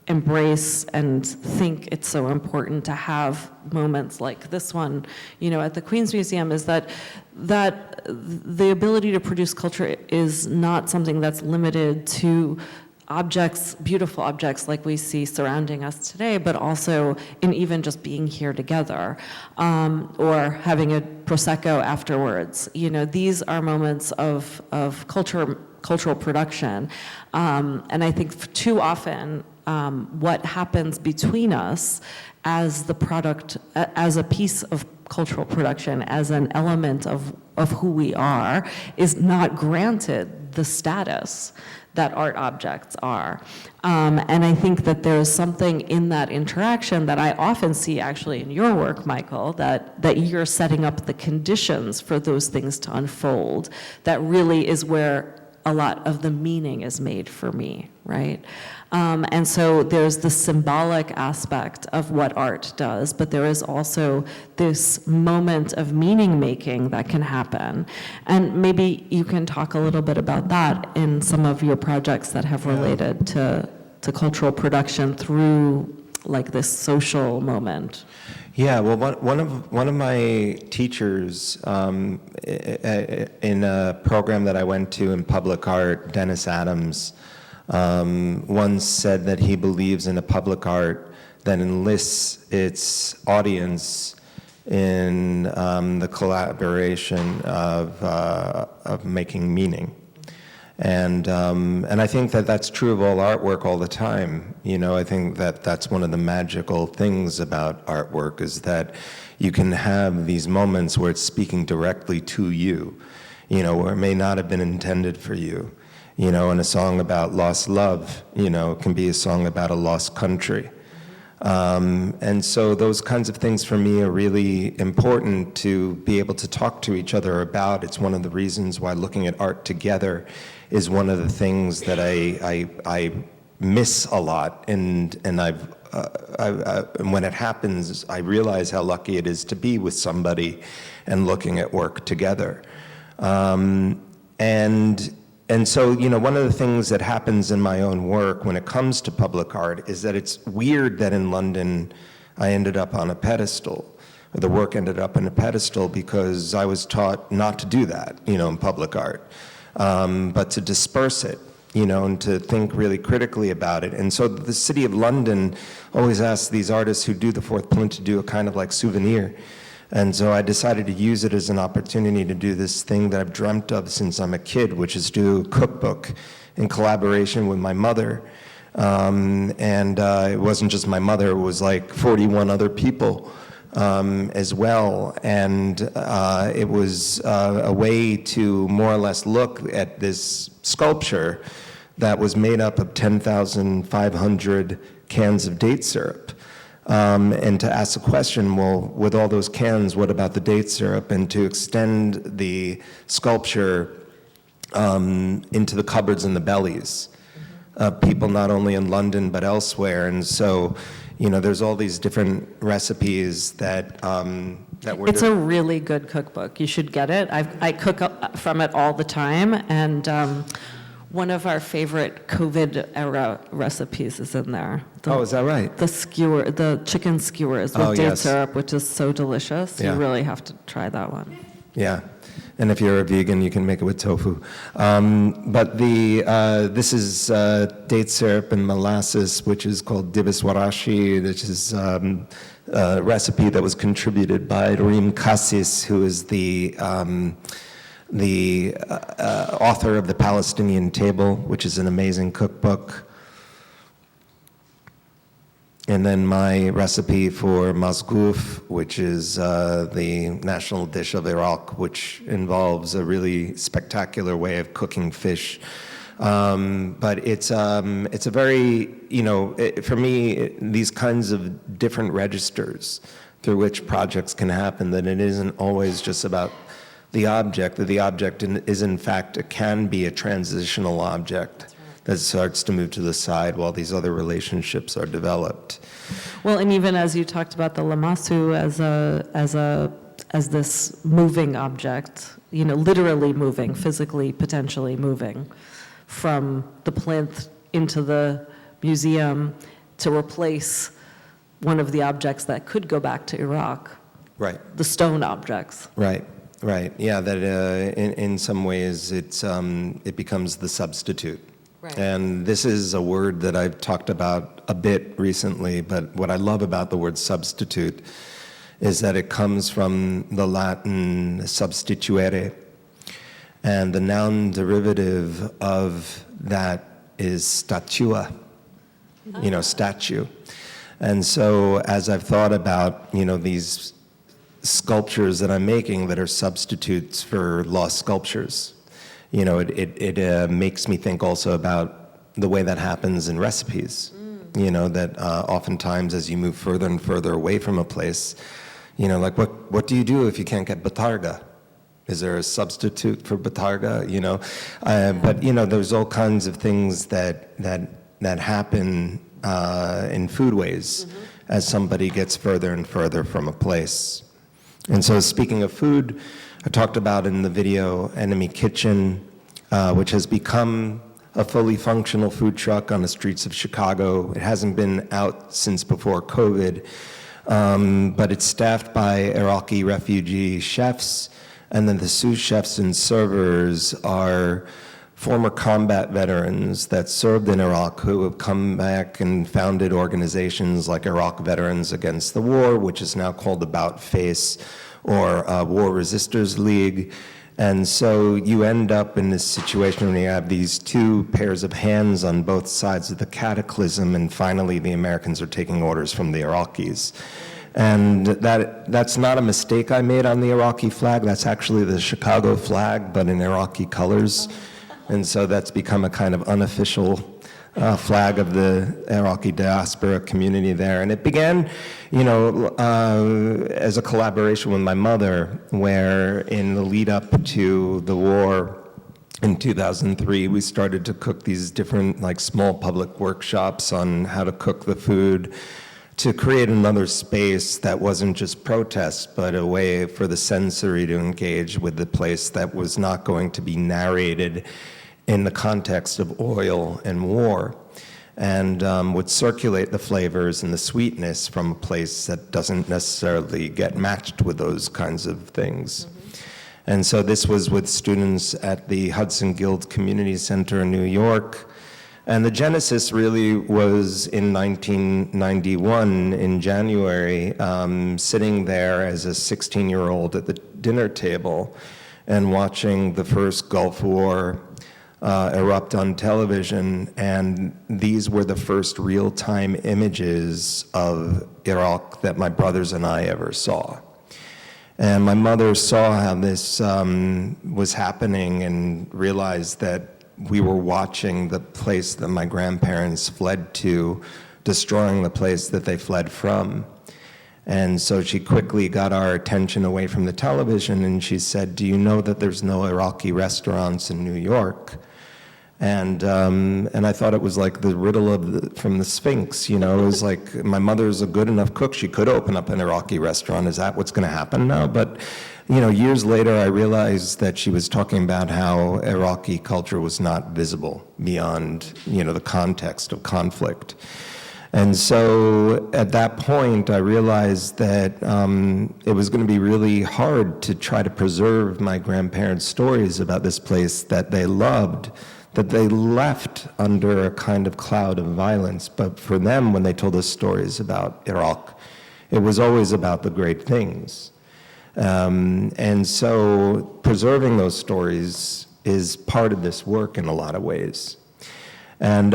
embrace and think it's so important to have moments like this one, at the Queen's Museum, is that the ability to produce culture is not something that's limited to objects, beautiful objects like we see surrounding us today, but also in even just being here together, or having a Prosecco afterwards. These are moments of cultural production. And I think too often, what happens between us as the product, as a piece of cultural production, as an element of who we are, is not granted the status that art objects are. And I think that there's something in that interaction that I often see actually in your work, Michael, that you're setting up the conditions for those things to unfold. That really is where a lot of the meaning is made for me, right? And so there's the symbolic aspect of what art does, but there is also this moment of meaning making that can happen. And maybe you can talk a little bit about that in some of your projects that have related to cultural production through like this social moment. Yeah, well, one of my teachers in a program that I went to in public art, Dennis Adams, once said that he believes in a public art that enlists its audience in the collaboration of making meaning. And I think that that's true of all artwork all the time. I think that that's one of the magical things about artwork, is that you can have these moments where it's speaking directly to you, where it may not have been intended for you. And a song about lost love, can be a song about a lost country. And so those kinds of things for me are really important to be able to talk to each other about. It's one of the reasons why looking at art together is one of the things that I miss a lot, and when it happens, I realize how lucky it is to be with somebody and looking at work together. And so, one of the things that happens in my own work when it comes to public art is that it's weird that in London I ended up on a pedestal. The work ended up on a pedestal because I was taught not to do that, in public art, but to disperse it, and to think really critically about it. And so the City of London always asks these artists who do the fourth plinth to do a kind of like souvenir. And so I decided to use it as an opportunity to do this thing that I've dreamt of since I'm a kid, which is do a cookbook in collaboration with my mother. It wasn't just my mother, it was like 41 other people as well. And it was a way to more or less look at this sculpture that was made up of 10,500 cans of date syrup. And to ask the question, well, with all those cans, what about the date syrup? And to extend the sculpture into the cupboards and the bellies of people not only in London but elsewhere. And so, there's all these different recipes that we're It's a really good cookbook. You should get it. I cook from it all the time, and one of our favorite COVID-era recipes is in there. Oh, is that right? The chicken skewers with date syrup, which is so delicious. Yeah. You really have to try that one. Yeah, and if you're a vegan, you can make it with tofu. But this is date syrup and molasses, which is called dibiswarashi, which is a recipe that was contributed by Reem Kassis, who is the author of The Palestinian Table, which is an amazing cookbook. And then my recipe for masgouf, which is the national dish of Iraq, which involves a really spectacular way of cooking fish. But it's a very, for me, these kinds of different registers through which projects can happen, that it isn't always just about the object, that the object is in fact, it can be a transitional object that starts to move to the side while these other relationships are developed. Well, and even as you talked about the lamassu as this moving object, literally moving, physically, potentially moving from the plinth into the museum, to replace one of the objects that could go back to Iraq, Right. the stone objects. Right. Right. Yeah. That in some ways it becomes the substitute. Right. And this is a word that I've talked about a bit recently, but what I love about the word substitute is that it comes from the Latin substituere, and the noun derivative of that is statua, statue. And so as I've thought about, these sculptures that I'm making that are substitutes for lost sculptures, it makes me think also about the way that happens in recipes. That oftentimes as you move further and further away from a place, like what do you do if you can't get batarga? Is there a substitute for batarga? But there's all kinds of things that happen in foodways as somebody gets further and further from a place. And so speaking of food, I talked about in the video Enemy Kitchen, which has become a fully functional food truck on the streets of Chicago. It hasn't been out since before COVID, but it's staffed by Iraqi refugee chefs, and then the sous chefs and servers are former combat veterans that served in Iraq who have come back and founded organizations like Iraq Veterans Against the War, which is now called About Face, or War Resisters League. And so you end up in this situation where you have these two pairs of hands on both sides of the cataclysm, and finally the Americans are taking orders from the Iraqis. And that's not a mistake I made on the Iraqi flag. That's actually the Chicago flag, but in Iraqi colors. And so that's become a kind of unofficial flag of the Iraqi diaspora community there. And it began, as a collaboration with my mother, where in the lead up to the war in 2003, we started to cook these different small public workshops on how to cook the food, to create another space that wasn't just protest, but a way for the sensory to engage with the place that was not going to be narrated in the context of oil and war, and would circulate the flavors and the sweetness from a place that doesn't necessarily get matched with those kinds of things. And so this was with students at the Hudson Guild Community Center in New York. And the genesis really was in 1991, in January, sitting there as a 16-year-old at the dinner table and watching the first Gulf War erupt on television. And these were the first real-time images of Iraq that my brothers and I ever saw. And my mother saw how this was happening and realized that we were watching the place that my grandparents fled to, destroying the place that they fled from. And so she quickly got our attention away from the television, and she said, "Do you know that there's no Iraqi restaurants in New York?" And I thought it was like the riddle from the Sphinx, It was like, my mother's a good enough cook, she could open up an Iraqi restaurant. Is that what's going to happen now? But, years later, I realized that she was talking about how Iraqi culture was not visible beyond, the context of conflict. And so at that point, I realized that it was going to be really hard to try to preserve my grandparents' stories about this place that they loved, that they left under a kind of cloud of violence. But for them, when they told us stories about Iraq, it was always about the great things. And so preserving those stories is part of this work in a lot of ways. And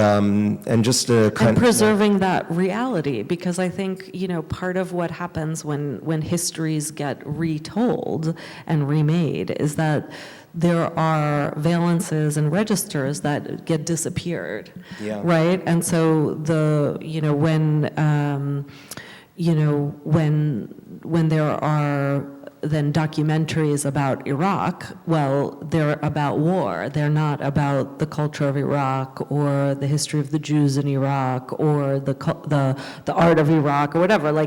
just to kind and preserving that reality, because I think, part of what happens when histories get retold and remade is that there are valences and registers that get disappeared, Yeah. right? And so when there are then documentaries about Iraq, well, they're about war. They're not about the culture of Iraq or the history of the Jews in Iraq or the art of Iraq or whatever.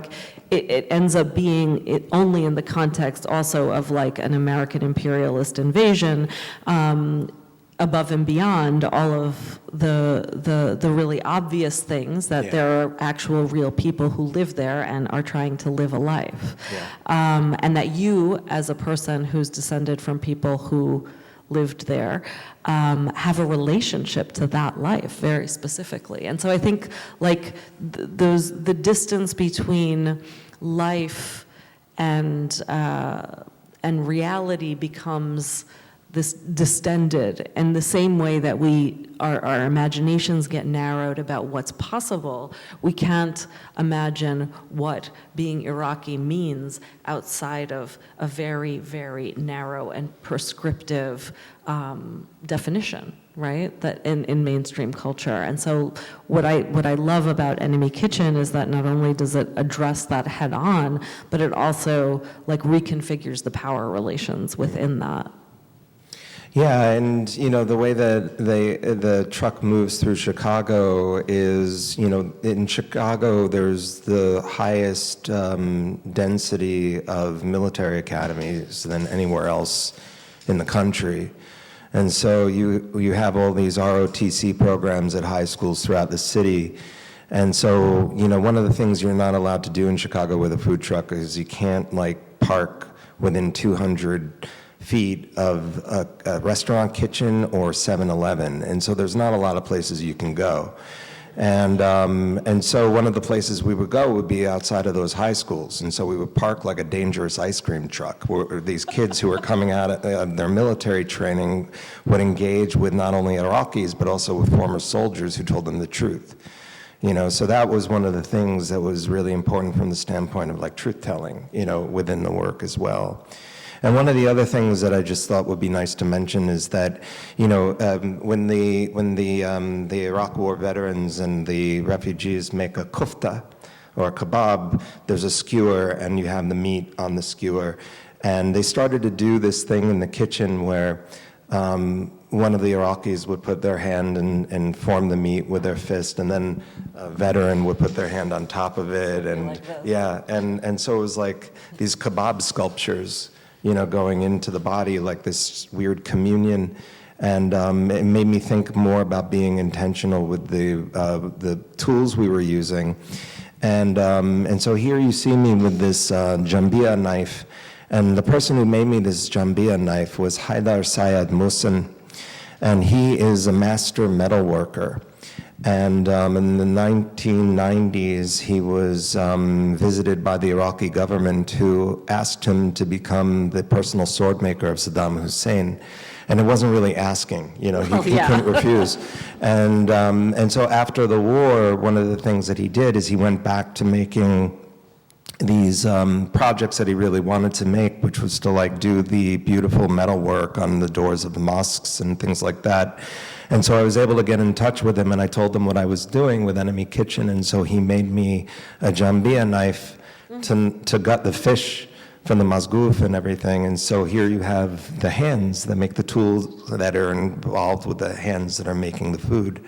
It ends up being only in the context also of an American imperialist invasion. above and beyond all of the really obvious things, that there are actual real people who live there and are trying to live a life. And that you, as a person who's descended from people who lived there, have a relationship to that life very specifically. And so I think like the distance between life and reality becomes this distended, and the same way that our imaginations get narrowed about what's possible, we can't imagine what being Iraqi means outside of a very, very narrow and prescriptive definition, right? That in mainstream culture. And so what I love about Enemy Kitchen is that not only does it address that head on, but it also like reconfigures the power relations within that. Yeah, and you know the way that the truck moves through Chicago is, you know, in Chicago there's the highest density of military academies than anywhere else in the country, and so you have all these ROTC programs at high schools throughout the city. And so, you know, one of the things you're not allowed to do in Chicago with a food truck is you can't like park within 200 feet of a restaurant kitchen or 7-Eleven, and so there's not a lot of places you can go. And so one of the places we would go would be outside of those high schools, and so we would park like a dangerous ice cream truck, where these kids who were coming out of their military training would engage with not only Iraqis, but also with former soldiers who told them the truth. You know, so that was one of the things that was really important from the standpoint of like truth-telling, you know, within the work as well. And one of the other things that I just thought would be nice to mention is that, you know, when the Iraq War veterans and the refugees make a kufta or a kebab, there's a skewer and you have the meat on the skewer. And they started to do this thing in the kitchen where one of the Iraqis would put their hand and form the meat with their fist, and then a veteran would put their hand on top of it. And like this. yeah, and so it was like these kebab sculptures, you know, going into the body, like this weird communion. And it made me think more about being intentional with the tools we were using. And so here you see me with this jambia knife. And the person who made me this jambia knife was Haidar Syed Muhsin. And he is a master metal worker. And in the 1990s, he was visited by the Iraqi government, who asked him to become the personal sword maker of Saddam Hussein. And it wasn't really asking, you know, he couldn't refuse. And so after the war, one of the things that he did is he went back to making these projects that he really wanted to make, which was to like do the beautiful metal work on the doors of the mosques and things like that. And so I was able to get in touch with him, and I told him what I was doing with Enemy Kitchen, and so he made me a jambia knife to gut the fish from the mazgoof and everything. And so here you have the hands that make the tools that are involved with the hands that are making the food.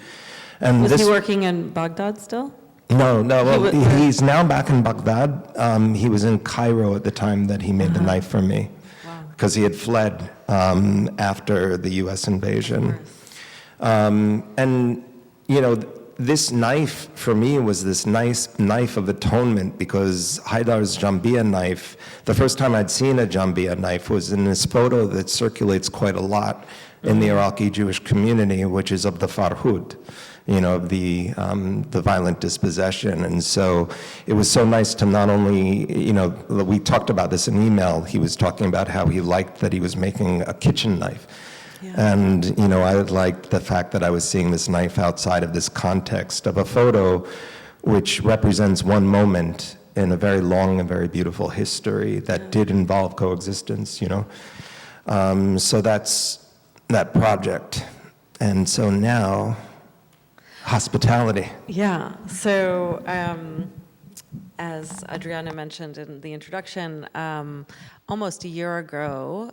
And Was he working in Baghdad still? No, well, he's now back in Baghdad. He was in Cairo at the time that he made the knife for me, because he had fled after the U.S. invasion. And, you know, this knife for me was this nice knife of atonement, because Haidar's jambia knife, the first time I'd seen a jambia knife was in this photo that circulates quite a lot in the Iraqi Jewish community, which is of the Farhud, you know, the violent dispossession. And so it was so nice to not only, you know, we talked about this in email, he was talking about how he liked that he was making a kitchen knife. And, you know, I liked the fact that I was seeing this knife outside of this context of a photo which represents one moment in a very long and very beautiful history that did involve coexistence, you know. So that's that project. And so now, hospitality. Yeah, so as as Adriana mentioned in the introduction, almost a year ago,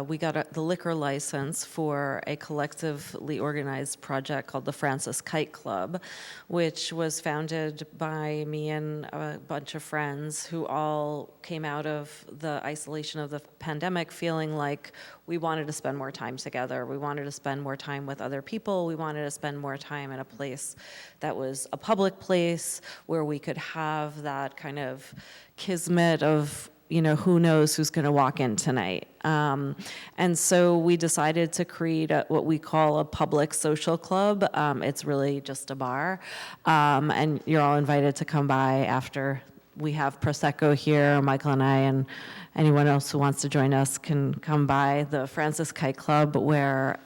we got the liquor license for a collectively organized project called the Francis Kite Club, which was founded by me and a bunch of friends who all came out of the isolation of the pandemic feeling like we wanted to spend more time together. We wanted to spend more time with other people. We wanted to spend more time in a place that was a public place where we could have that kind of kismet of, you know, who knows who's going to walk in tonight. And so we decided to create what we call a public social club. It's really just a bar. And you're all invited to come by after we have Prosecco here. Michael and I and anyone else who wants to join us can come by the Francis Kite Club, where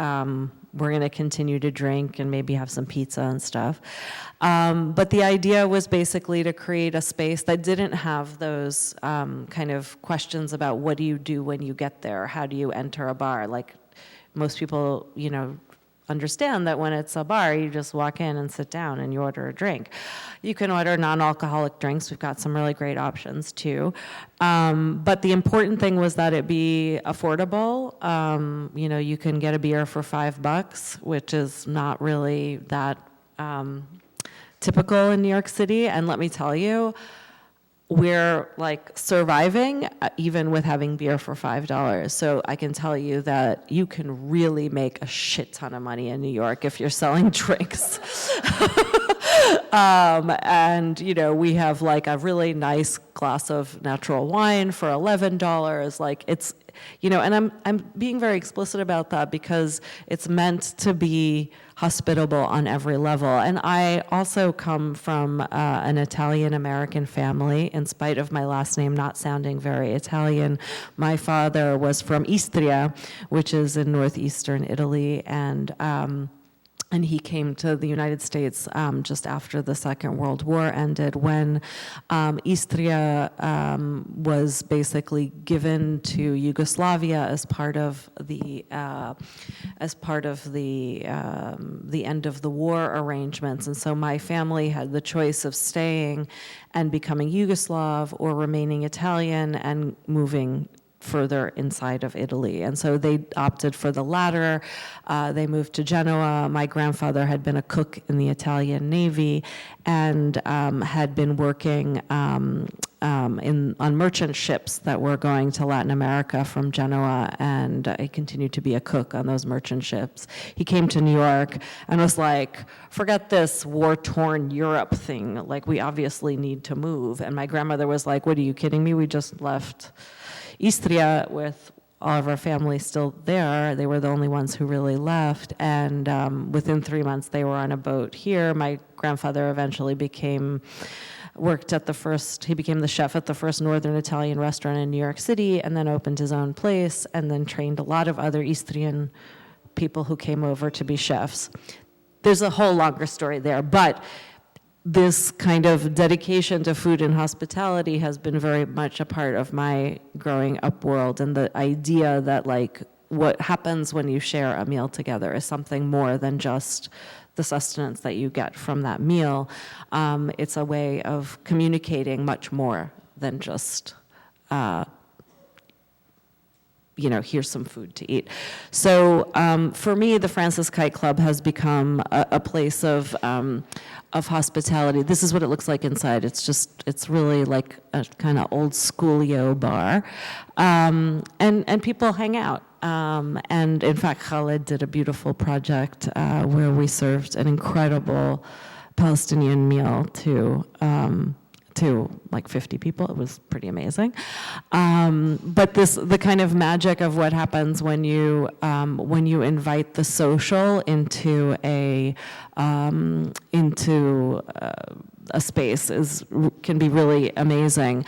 we're going to continue to drink and maybe have some pizza and stuff. But the idea was basically to create a space that didn't have those kind of questions about what do you do when you get there? How do you enter a bar? Like most people, you know, understand that when it's a bar, you just walk in and sit down and you order a drink. You can order non-alcoholic drinks. We've got some really great options too. But the important thing was that it be affordable. You know, you can get a beer for $5, which is not really that typical in New York City. And let me tell you, we're like surviving even with having beer for $5. So I can tell you that you can really make a shit ton of money in New York if you're selling drinks. And, you know, we have like a really nice glass of natural wine for $11. Like it's, you know, and I'm being very explicit about that because it's meant to be hospitable on every level. And I also come from an Italian-American family, in spite of my last name not sounding very Italian. My father was from Istria, which is in northeastern Italy, and he came to the United States just after the Second World War ended, when Istria was basically given to Yugoslavia as part of the end of the war arrangements. And so my family had the choice of staying and becoming Yugoslav or remaining Italian and moving further inside of Italy. And so they opted for the latter. They moved to Genoa. My grandfather had been a cook in the Italian Navy and had been working on merchant ships that were going to Latin America from Genoa, and he continued to be a cook on those merchant ships. He came to New York and was like, forget this war-torn Europe thing. Like, we obviously need to move. And my grandmother was like, what, are you kidding me? We just left Istria with all of our family still there. They were the only ones who really left. And within 3 months, they were on a boat here. My grandfather eventually became the chef at the first Northern Italian restaurant in New York City, and then opened his own place, and then trained a lot of other Istrian people who came over to be chefs. There's a whole longer story there, but this kind of dedication to food and hospitality has been very much a part of my growing up world, and the idea that like what happens when you share a meal together is something more than just the sustenance that you get from that meal. It's a way of communicating much more than just here's some food to eat. So for me, the Francis Kite Club has become a place of hospitality. This is what it looks like inside. It's really like a kind of old schoolio bar. And people hang out. And in fact, Khaled did a beautiful project where we served an incredible Palestinian meal to like 50 people. It was pretty amazing. But the kind of magic of what happens when you invite the social into a space can be really amazing.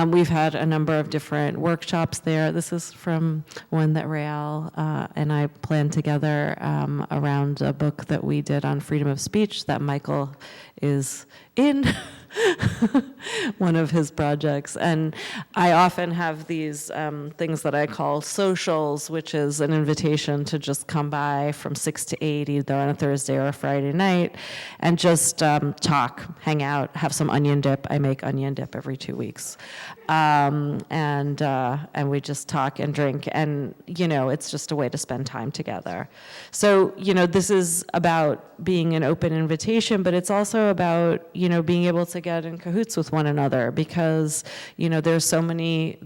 We've had a number of different workshops there. This is from one that Rael and I planned together around a book that we did on freedom of speech that Michael is in. one of his projects. And I often have these things that I call socials, which is an invitation to just come by from 6 to 8, either on a Thursday or a Friday night, and just talk, hang out, have some onion dip. I make onion dip every 2 weeks. And we just talk and drink, and, it's just a way to spend time together. So, this is about being an open invitation, but it's also about, being able to get in cahoots with one another, because, there's so many,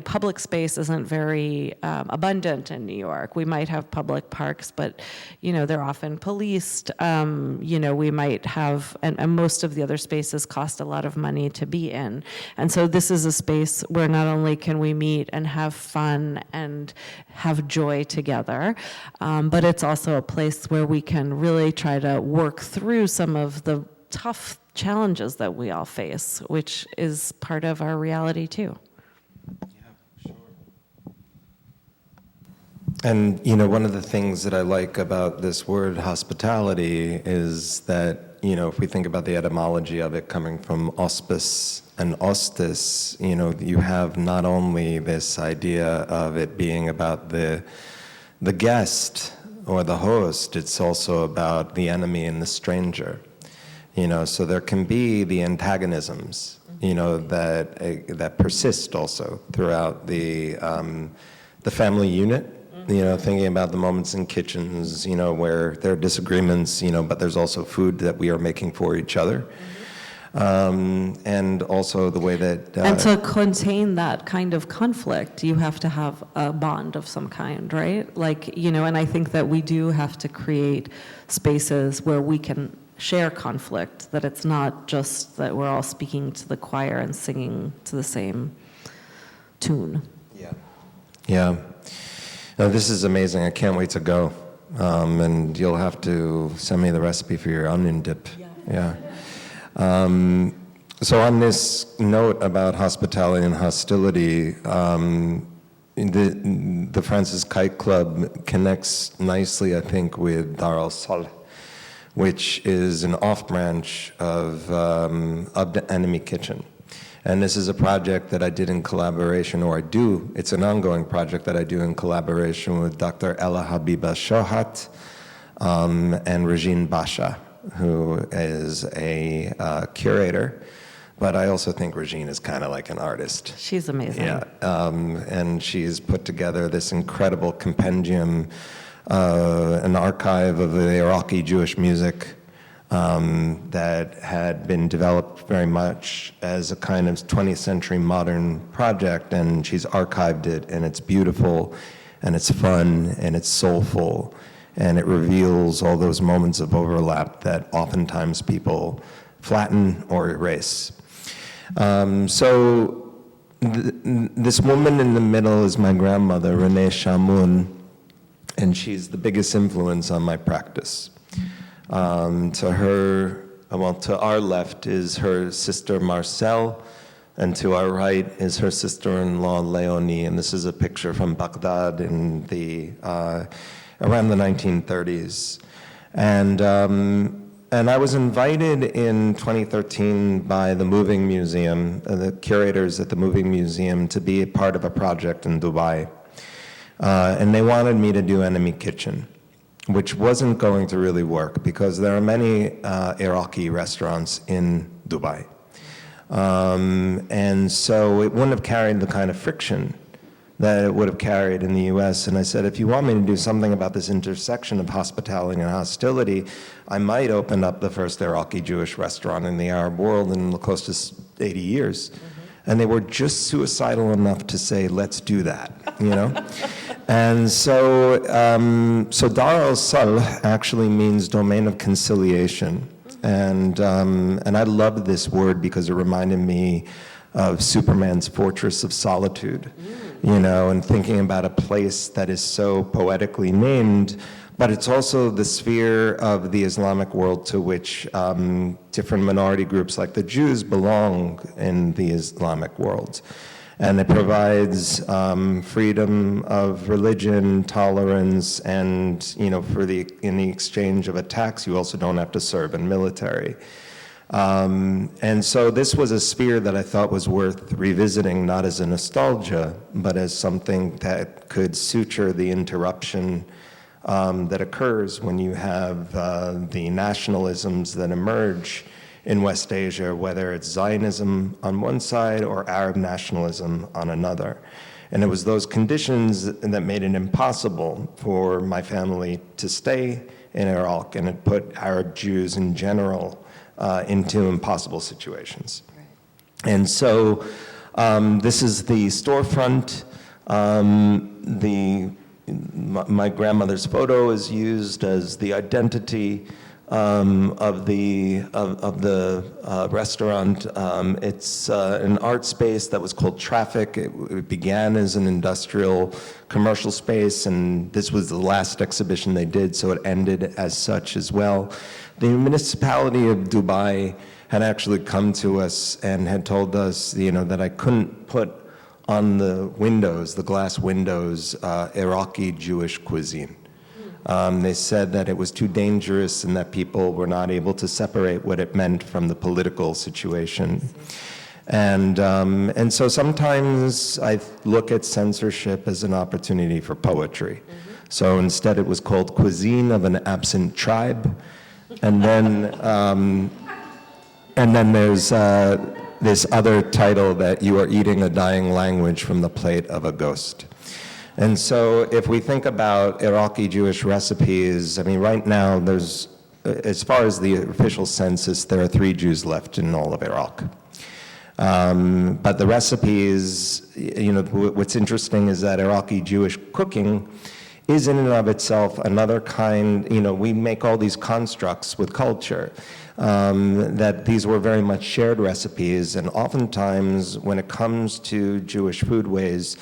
public space isn't very abundant in New York. We might have public parks, but, they're often policed. We might have, and most of the other spaces cost a lot of money to be in. And so this is a space where not only can we meet and have fun and have joy together, but it's also a place where we can really try to work through some of the tough challenges that we all face, which is part of our reality too. And, one of the things that I like about this word hospitality is that, if we think about the etymology of it coming from auspice and ostis, you have not only this idea of it being about the guest or the host, it's also about the enemy and the stranger. So there can be the antagonisms, that persist also throughout the family unit. Thinking about the moments in kitchens, where there are disagreements, but there's also food that we are making for each other. And also the way that... and to contain that kind of conflict, you have to have a bond of some kind, right? And I think that we do have to create spaces where we can share conflict, that it's not just that we're all speaking to the choir and singing to the same tune. Yeah. No, this is amazing. I can't wait to go. And you'll have to send me the recipe for your onion dip. Yeah. So on this note about hospitality and hostility, the Francis Kite Club connects nicely, I think, with Dar al-Salh, which is an off-branch of the Enemy Kitchen. And this is a project that I did in collaboration, it's an ongoing project that I do in collaboration with Dr. Ella Habiba Shohat and Regine Basha, who is a curator. But I also think Regine is kind of like an artist. She's amazing. Yeah, and she's put together this incredible compendium, an archive of the Iraqi Jewish music, that had been developed very much as a kind of 20th century modern project, and she's archived it, and it's beautiful, and it's fun, and it's soulful, and it reveals all those moments of overlap that oftentimes people flatten or erase. This woman in the middle is my grandmother, Renee Shamoun, and she's the biggest influence on my practice. To our left is her sister Marcel, and to our right is her sister-in-law Leonie, and this is a picture from Baghdad in around the 1930s. And I was invited in 2013 by the Moving Museum, the curators at the Moving Museum, to be a part of a project in Dubai. And they wanted me to do Enemy Kitchen, which wasn't going to really work because there are many Iraqi restaurants in Dubai. And so it wouldn't have carried the kind of friction that it would have carried in the US. And I said, if you want me to do something about this intersection of hospitality and hostility, I might open up the first Iraqi Jewish restaurant in the Arab world in close to 80 years. And they were just suicidal enough to say, let's do that, And so Dar al-Salh actually means domain of conciliation. And I love this word because it reminded me of Superman's Fortress of Solitude, and thinking about a place that is so poetically named, but it's also the sphere of the Islamic world to which different minority groups like the Jews belong in the Islamic world. And it provides freedom of religion, tolerance, and in the exchange of attacks, you also don't have to serve in military. And so this was a sphere that I thought was worth revisiting, not as a nostalgia, but as something that could suture the interruption that occurs when you have the nationalisms that emerge in West Asia, whether it's Zionism on one side or Arab nationalism on another. And it was those conditions that made it impossible for my family to stay in Iraq, and it put Arab Jews in general into impossible situations. Right. And so this is the storefront. My grandmother's photo is used as the identity of the restaurant. It's an art space that was called Traffic. It began as an industrial commercial space, and this was the last exhibition they did, so it ended as such as well. The municipality of Dubai had actually come to us and had told us, that I couldn't put on the windows, the glass windows, Iraqi Jewish cuisine. They said that it was too dangerous and that people were not able to separate what it meant from the political situation. And so sometimes I look at censorship as an opportunity for poetry. So instead it was called Cuisine of an Absent Tribe. And then there's this other title that you are eating a dying language from the plate of a ghost. And so if we think about Iraqi Jewish recipes, right now there's, as far as the official census, there are 3 Jews left in all of Iraq. But the recipes, what's interesting is that Iraqi Jewish cooking is in and of itself another kind, we make all these constructs with culture, that these were very much shared recipes, and oftentimes when it comes to Jewish foodways,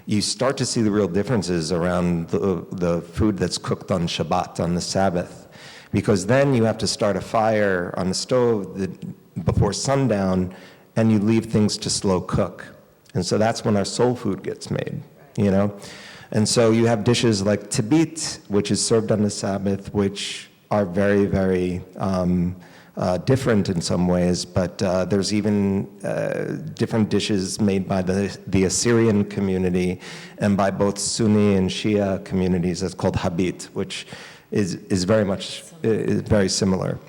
you start to see the real differences around the food that's cooked on Shabbat, on the Sabbath, because then you have to start a fire on the stove before sundown, and you leave things to slow cook. And so that's when our soul food gets made, And so you have dishes like tibit, which is served on the Sabbath, which are very, very different in some ways, but there's even different dishes made by the Assyrian community and by both Sunni and Shia communities. That's called habit, which is very much very similar.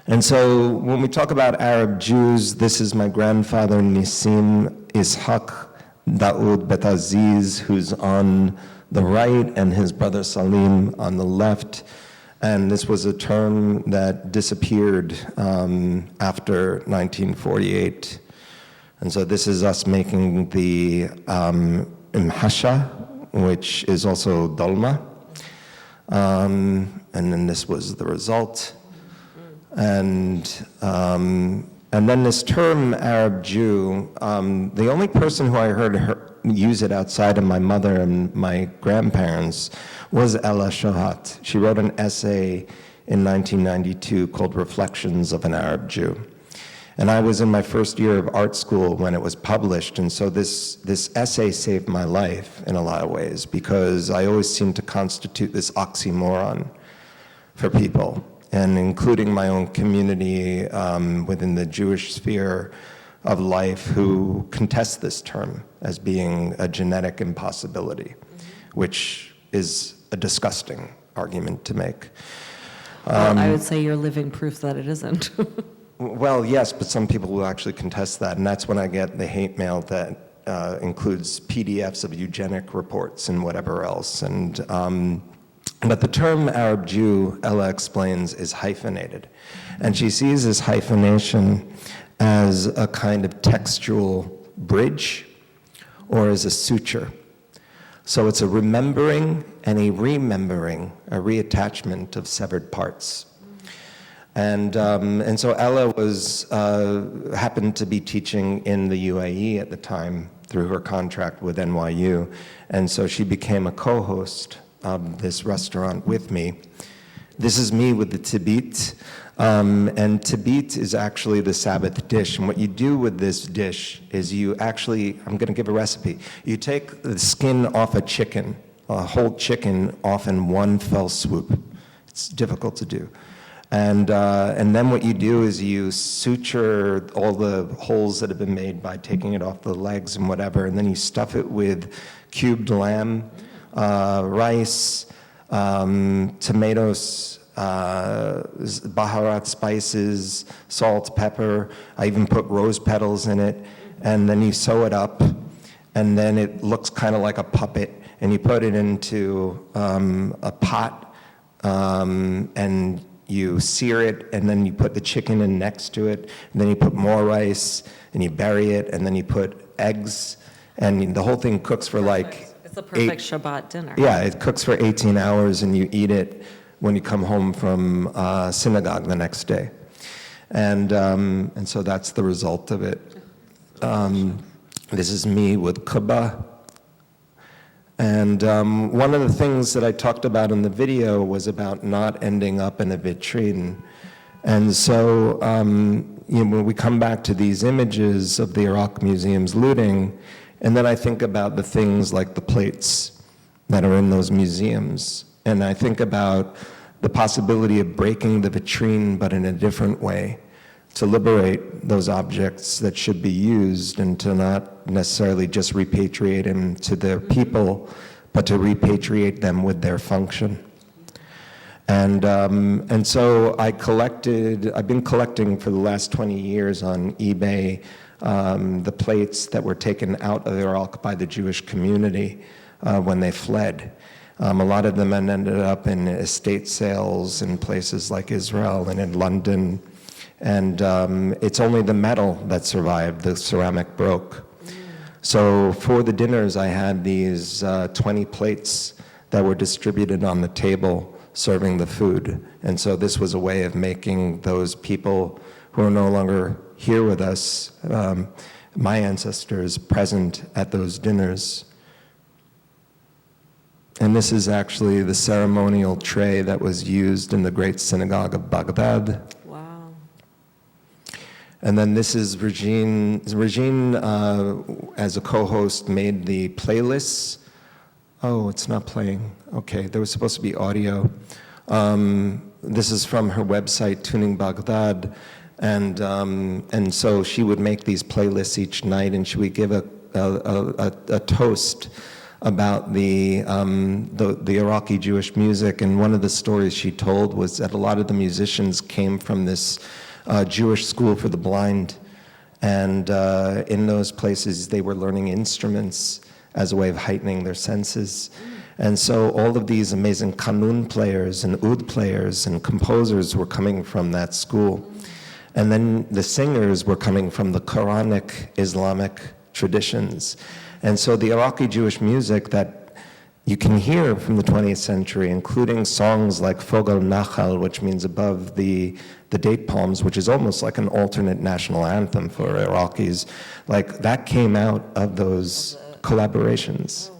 And so when we talk about Arab Jews, this is my grandfather Nisim Ishaq Daoud Betaziz, who's on the right, and his brother Salim on the left. And this was a term that disappeared after 1948. And so this is us making the imhasha, which is also dolma. And then this was the result. And then this term Arab Jew, the only person who I heard use it outside of my mother and my grandparents was Ella Shohat. She wrote an essay in 1992 called Reflections of an Arab Jew. And I was in my first year of art school when it was published, and so this essay saved my life in a lot of ways, because I always seemed to constitute this oxymoron for people, and including my own community within the Jewish sphere of life who contest this term as being a genetic impossibility, which is a disgusting argument to make. Well, I would say you're living proof that it isn't. Well, yes, but some people will actually contest that, and that's when I get the hate mail that includes PDFs of eugenic reports and whatever else. And but the term Arab Jew, Ella explains, is hyphenated. And she sees this hyphenation as a kind of textual bridge or as a suture. So it's a remembering and a remembering, a reattachment of severed parts. And so Ella was happened to be teaching in the UAE at the time through her contract with NYU. And so she became a co-host of this restaurant with me. This is me with the tibit. And tibit is actually the Sabbath dish. And what you do with this dish is you actually, I'm going to give a recipe. You take the skin off a chicken, a whole chicken off in one fell swoop. It's difficult to do. And then what you do is you suture all the holes that have been made by taking it off the legs and whatever, and then you stuff it with cubed lamb, rice, tomatoes, Baharat spices, salt, pepper. I even put rose petals in it, and then you sew it up, and then it looks kind of like a puppet, and you put it into a pot, and you sear it, and then you put the chicken in next to it, and then you put more rice, and you bury it, and then you put eggs, and the whole thing cooks for like It's a perfect Shabbat dinner. yeah, it cooks for 18 hours, and you eat it when you come home from synagogue the next day. And so that's the result of it. This is me with kibbah. And one of the things that I talked about in the video was about not ending up in a vitrine. And so when we come back to these images of the Iraq museums looting, and then I think about the things like the plates that are in those museums. And I think about the possibility of breaking the vitrine, but in a different way, to liberate those objects that should be used and to not necessarily just repatriate them to their people, but to repatriate them with their function. And so I've been collecting for the last 20 years on eBay the plates that were taken out of Iraq by the Jewish community when they fled. A lot of them ended up in estate sales in places like Israel and in London. And it's only the metal that survived, the ceramic broke. So for the dinners, I had these 20 plates that were distributed on the table serving the food. And so this was a way of making those people who are no longer here with us, my ancestors, present at those dinners. And this is actually the ceremonial tray that was used in the Great Synagogue of Baghdad. Wow. And then this is Regine. Regine, as a co-host, made the playlists. Oh, it's not playing. Okay, there was supposed to be audio. This is from her website, Tuning Baghdad. And so she would make these playlists each night, and she would give a toast about the Iraqi Jewish music. And one of the stories she told was that a lot of the musicians came from this Jewish school for the blind. And in those places, they were learning instruments as a way of heightening their senses. And so all of these amazing kanun players and oud players and composers were coming from that school. And then the singers were coming from the Quranic Islamic traditions. And so the Iraqi Jewish music that you can hear from the 20th century, including songs like Fog al-Nakhal, which means above the date palms, which is almost like an alternate national anthem for Iraqis, like that came out of those collaborations.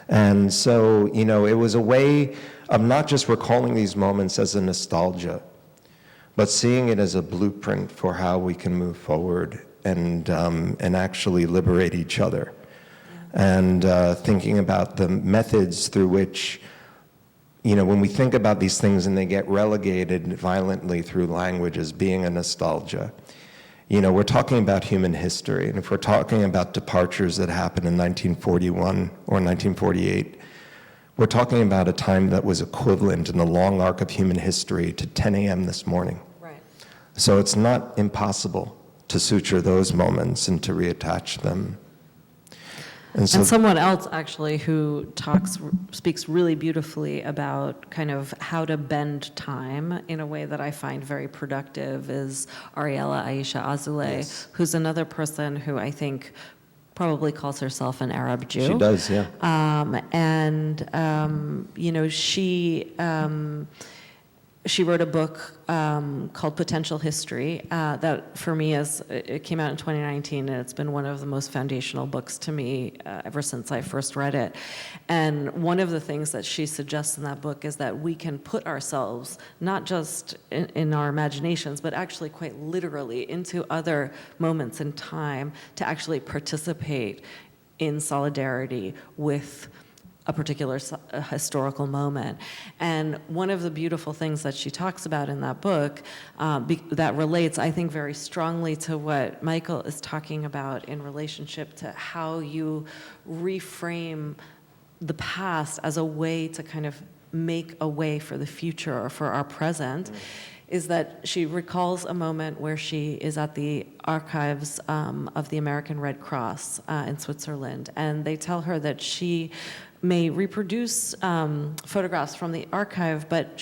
And so, it was a way of not just recalling these moments as a nostalgia, but seeing it as a blueprint for how we can move forward and actually liberate each other. And thinking about the methods through which, when we think about these things and they get relegated violently through language as being a nostalgia, we're talking about human history. And if we're talking about departures that happened in 1941 or 1948, we're talking about a time that was equivalent in the long arc of human history to 10 a.m. this morning. Right. So it's not impossible to suture those moments and to reattach them. And someone else actually who speaks really beautifully about kind of how to bend time in a way that I find very productive is Ariella Aisha Azoulay, Yes. who's another person who I think probably calls herself an Arab Jew. She does, yeah. She wrote a book called Potential History that for me it came out in 2019, and it's been one of the most foundational books to me ever since I first read it. And one of the things that she suggests in that book is that we can put ourselves not just in our imaginations, but actually quite literally into other moments in time to actually participate in solidarity with a particular historical moment. And one of the beautiful things that she talks about in that book that relates, I think, very strongly to what Michael is talking about in relationship to how you reframe the past as a way to kind of make a way for the future or for our present, is that she recalls a moment where she is at the archives of the American Red Cross in Switzerland, and they tell her that she may reproduce photographs from the archive, but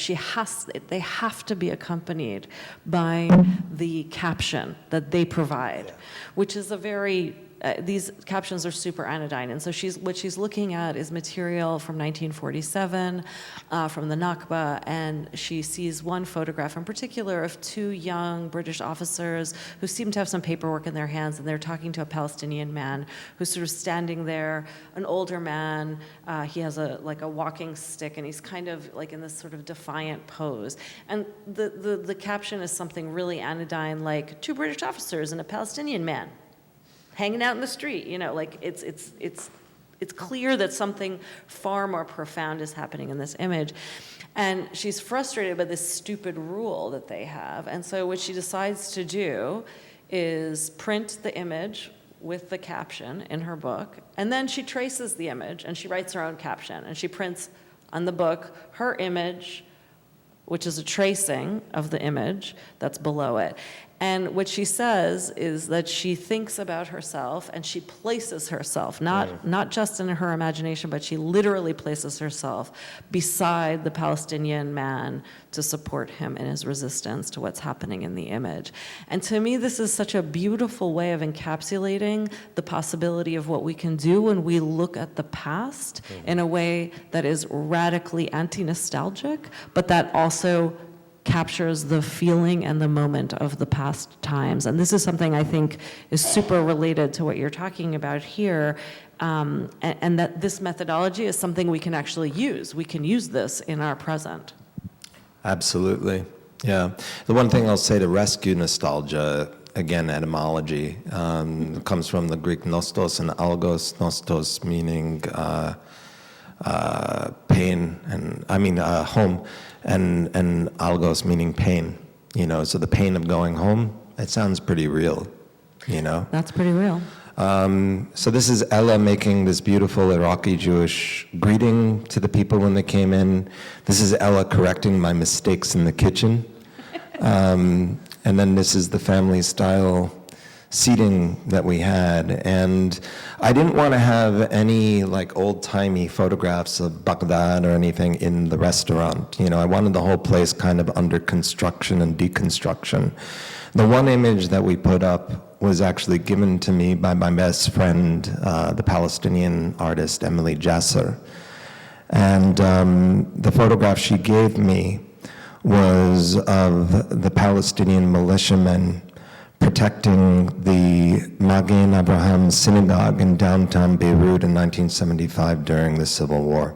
they have to be accompanied by the caption that they provide, which is a very these captions are super anodyne, and so what she's looking at is material from 1947, from the Nakba, and she sees one photograph in particular of two young British officers who seem to have some paperwork in their hands, and they're talking to a Palestinian man who's sort of standing there, an older man. He has a walking stick, and he's kind of like in this sort of defiant pose. And the caption is something really anodyne, like two British officers and a Palestinian man hanging out in the street, like it's clear that something far more profound is happening in this image. And she's frustrated by this stupid rule that they have. And so what she decides to do is print the image with the caption in her book, and then she traces the image and she writes her own caption, and she prints on the book her image, which is a tracing of the image that's below it. And what she says is that she thinks about herself and she places herself, not just in her imagination, but she literally places herself beside the Palestinian man to support him in his resistance to what's happening in the image. And to me, this is such a beautiful way of encapsulating the possibility of what we can do when we look at the past in a way that is radically anti-nostalgic, but that also captures the feeling and the moment of the past times. And this is something I think is super related to what you're talking about here, and that this methodology is something we can actually use. We can use this in our present. Absolutely, yeah. The one thing I'll say to rescue nostalgia, again, etymology, comes from the Greek nostos and algos, nostos meaning pain, and home, and algos meaning pain, so the pain of going home, it sounds pretty real, That's pretty real. So this is Ella making this beautiful Iraqi Jewish greeting to the people when they came in. This is Ella correcting my mistakes in the kitchen. And then this is the family style seating that we had. And I didn't want to have any old-timey photographs of Baghdad or anything in the restaurant. I wanted the whole place kind of under construction and deconstruction. The one image that we put up was actually given to me by my best friend, the Palestinian artist Emily Jasser. And the photograph she gave me was of the Palestinian militiamen protecting the Magen Abraham Synagogue in downtown Beirut in 1975 during the Civil War.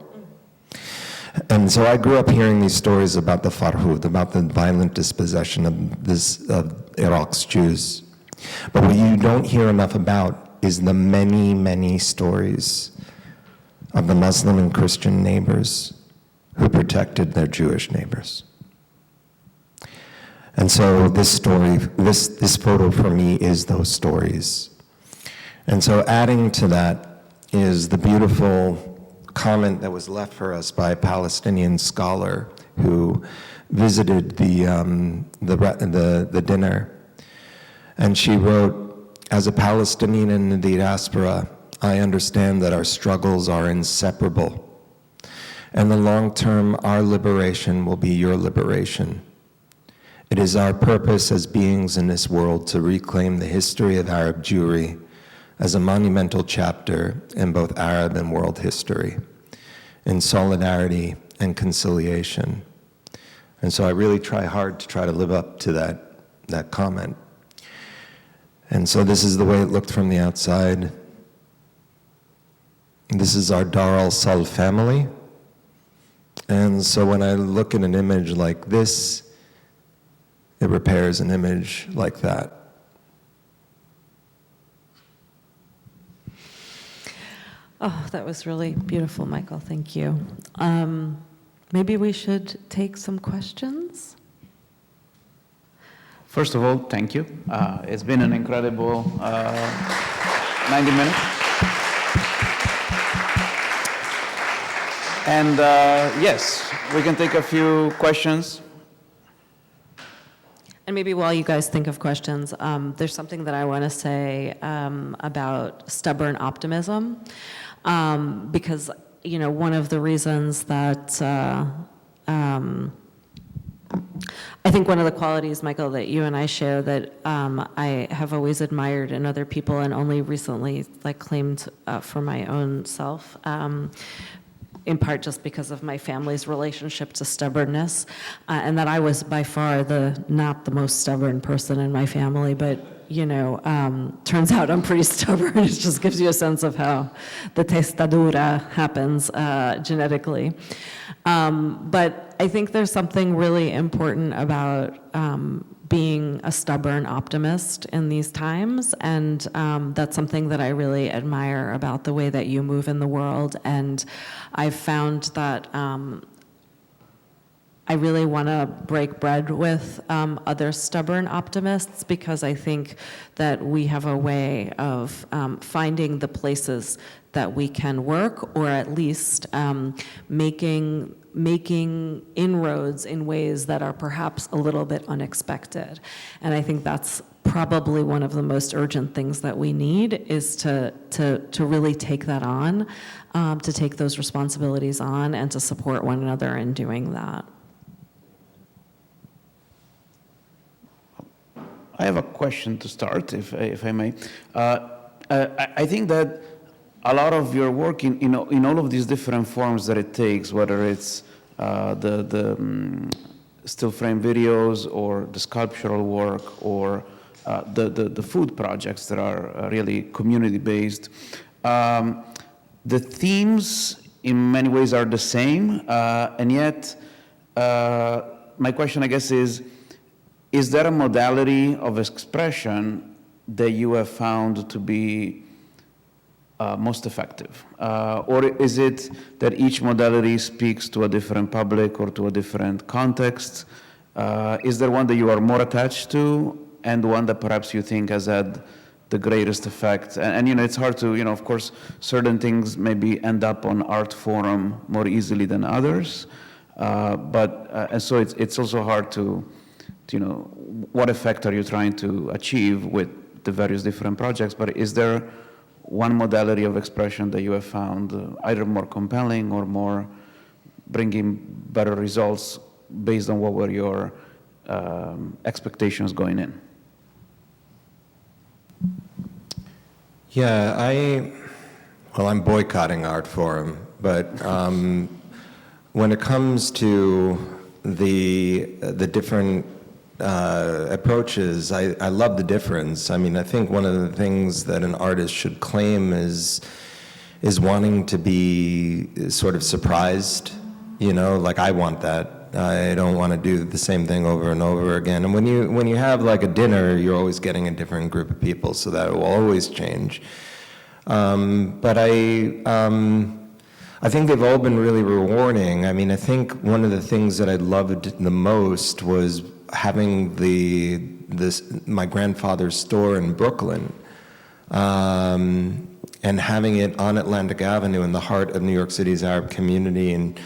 And so I grew up hearing these stories about the Farhud, about the violent dispossession of Iraq's Jews. But what you don't hear enough about is the many, many stories of the Muslim and Christian neighbors who protected their Jewish neighbors. And so this story, this photo for me is those stories. And so adding to that is the beautiful comment that was left for us by a Palestinian scholar who visited the dinner. And she wrote, "As a Palestinian in the diaspora, I understand that our struggles are inseparable. In the long term, our liberation will be your liberation. It is our purpose as beings in this world to reclaim the history of Arab Jewry as a monumental chapter in both Arab and world history, in solidarity and conciliation." And so I really try hard to try to live up to that comment. And so this is the way it looked from the outside. This is our Dar al-Sal family. And so when I look at an image like this, it repairs an image like that. Oh, that was really beautiful, Michael. Thank you. Maybe we should take some questions. First of all, thank you. It's been an incredible 90 minutes. And yes, we can take a few questions. And maybe while you guys think of questions, there's something that I want to say about stubborn optimism, because one of the reasons that I think one of the qualities, Michael, that you and I share that I have always admired in other people and only recently claimed for my own self, in part just because of my family's relationship to stubbornness, and that I was by far not the most stubborn person in my family, but turns out I'm pretty stubborn. It just gives you a sense of how the testadura happens genetically. But I think there's something really important about being a stubborn optimist in these times, and that's something that I really admire about the way that you move in the world. And I've found that I really want to break bread with other stubborn optimists, because I think that we have a way of finding the places that we can work, or at least making inroads in ways that are perhaps a little bit unexpected. And I think that's probably one of the most urgent things that we need, is to really take that on, to take those responsibilities on, and to support one another in doing that. I have a question to start, if I may. I think that a lot of your work in all of these different forms that it takes, whether it's the still frame videos or the sculptural work or the food projects that are really community-based, the themes in many ways are the same, and yet my question, I guess, is there a modality of expression that you have found to be most effective? Or is it that each modality speaks to a different public or to a different context? Is there one that you are more attached to, and one that perhaps you think has had the greatest effect? And it's hard to, of course, certain things maybe end up on art forum more easily than others. And so it's also hard to what effect are you trying to achieve with the various different projects? But is there one modality of expression that you have found either more compelling or more bringing better results based on what were your expectations going in? Yeah, I'm boycotting Art Forum, but when it comes to the different approaches, I love the difference. I mean, I think one of the things that an artist should claim is wanting to be sort of surprised, like I want that. I don't want to do the same thing over and over again. And when you have like a dinner, you're always getting a different group of people, so that will always change. But I think they've all been really rewarding. I mean, I think one of the things that I loved the most was having my grandfather's store in Brooklyn, and having it on Atlantic Avenue in the heart of New York City's Arab community, and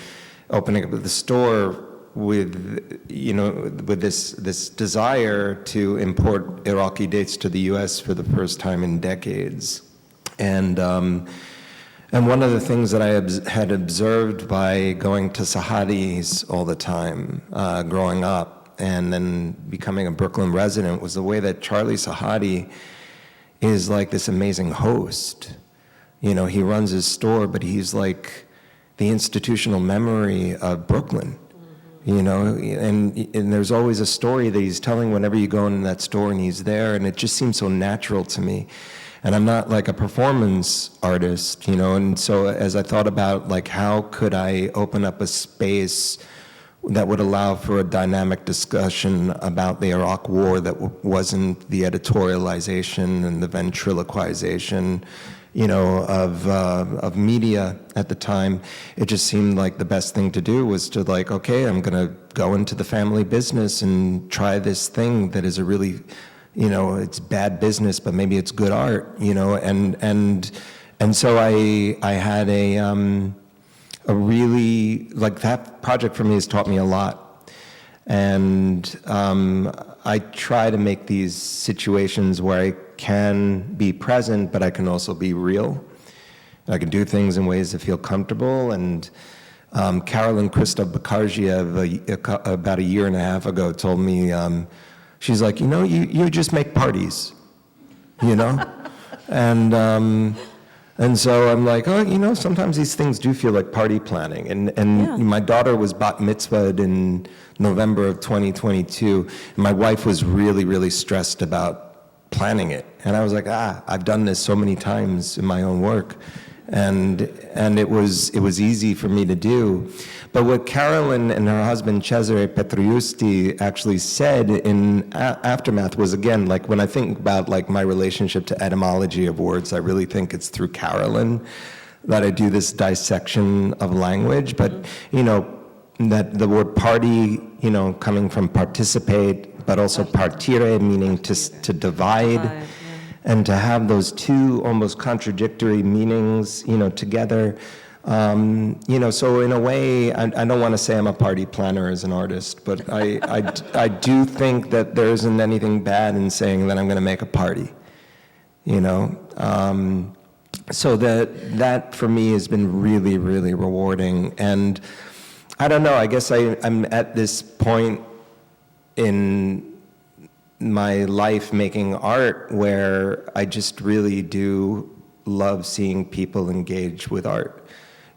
opening up the store with this desire to import Iraqi dates to the U.S. for the first time in decades. And one of the things that I had observed by going to Sahadi's all the time, growing up, and then becoming a Brooklyn resident, was the way that Charlie Sahadi is like this amazing host. He runs his store, but he's like the institutional memory of Brooklyn. And there's always a story that he's telling whenever you go in that store and he's there, and it just seems so natural to me. And I'm not like a performance artist, and so as I thought about like how could I open up a space that would allow for a dynamic discussion about the Iraq War that wasn't the editorialization and the ventriloquization of media at the time, it just seemed like the best thing to do was to like, okay, I'm going to go into the family business and try this thing that is a really, it's bad business, but maybe it's good art, and so I had a really, like, that project for me has taught me a lot. And I try to make these situations where I can be present, but I can also be real. I can do things in ways that feel comfortable. And Carolyn Christoph Bakarjiev, about a year and a half ago, told me, she's like, you just make parties, And so I'm like, oh, sometimes these things do feel like party planning. And my daughter was bat mitzvahed in November of 2022. And my wife was really, really stressed about planning it. And I was like, I've done this so many times in my own work. And it was easy for me to do. But what Carolyn and her husband Cesare Petrusti actually said in Aftermath was, again, like, when I think about like my relationship to etymology of words, I really think it's through Carolyn that I do this dissection of language. But that the word party, coming from participate, but also partire, meaning to divide. And to have those two almost contradictory meanings, together, so in a way, I don't want to say I'm a party planner as an artist, but I do think that there isn't anything bad in saying that I'm going to make a party, so that for me has been really, really rewarding. And I don't know, I guess I'm at this point in my life making art where I just really do love seeing people engage with art.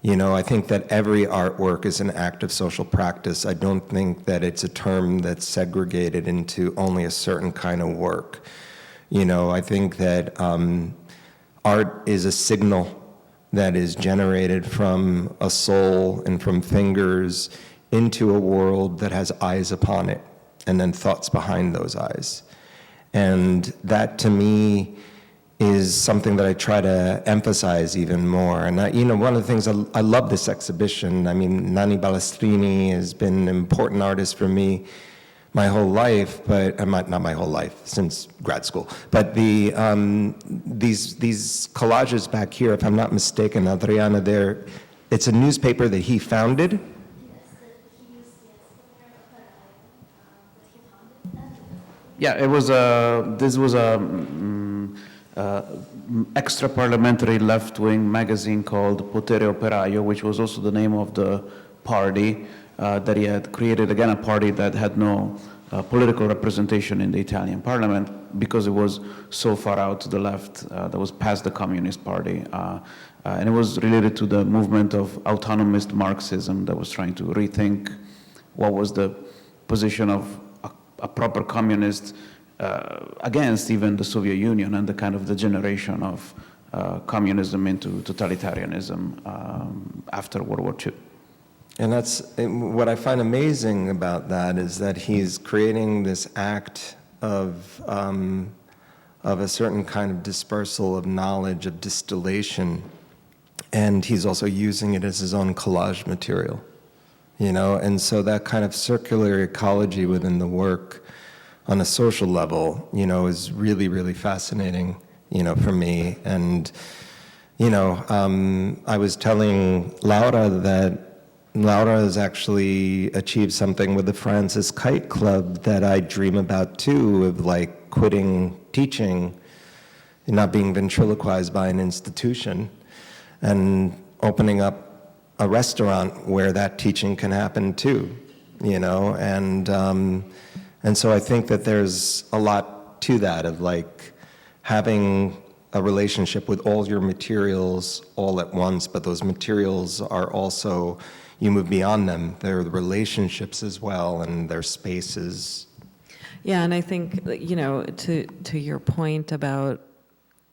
I think that every artwork is an act of social practice. I don't think that it's a term that's segregated into only a certain kind of work. I think that art is a signal that is generated from a soul and from fingers into a world that has eyes upon it, and then thoughts behind those eyes. And that, to me, is something that I try to emphasize even more. And one of the things, I love this exhibition. I mean, Nanni Balestrini has been an important artist for me my whole life, but not my whole life, since grad school. But these collages back here, if I'm not mistaken, Adriana, it's a newspaper that he founded. Yeah, this was a extra-parliamentary left-wing magazine called Potere Operaio, which was also the name of the party that he had created, again, a party that had no political representation in the Italian parliament because it was so far out to the left, that was past the Communist Party. And it was related to the movement of autonomist Marxism that was trying to rethink what was the position of a proper communist against even the Soviet Union and the kind of degeneration of communism into totalitarianism after World War II. And that's what I find amazing about that, is that he's creating this act of a certain kind of dispersal of knowledge, of distillation, and he's also using it as his own collage material. And so that kind of circular ecology within the work on a social level, is really, really fascinating, for me. And, I was telling Laura that Laura has actually achieved something with the Francis Kite Club that I dream about too, of like quitting teaching and not being ventriloquized by an institution and opening up a restaurant where that teaching can happen too, and so I think that there's a lot to that, of like having a relationship with all your materials all at once, but those materials are also, you move beyond them. They're the relationships as well, and their spaces. Yeah, and I think, to your point about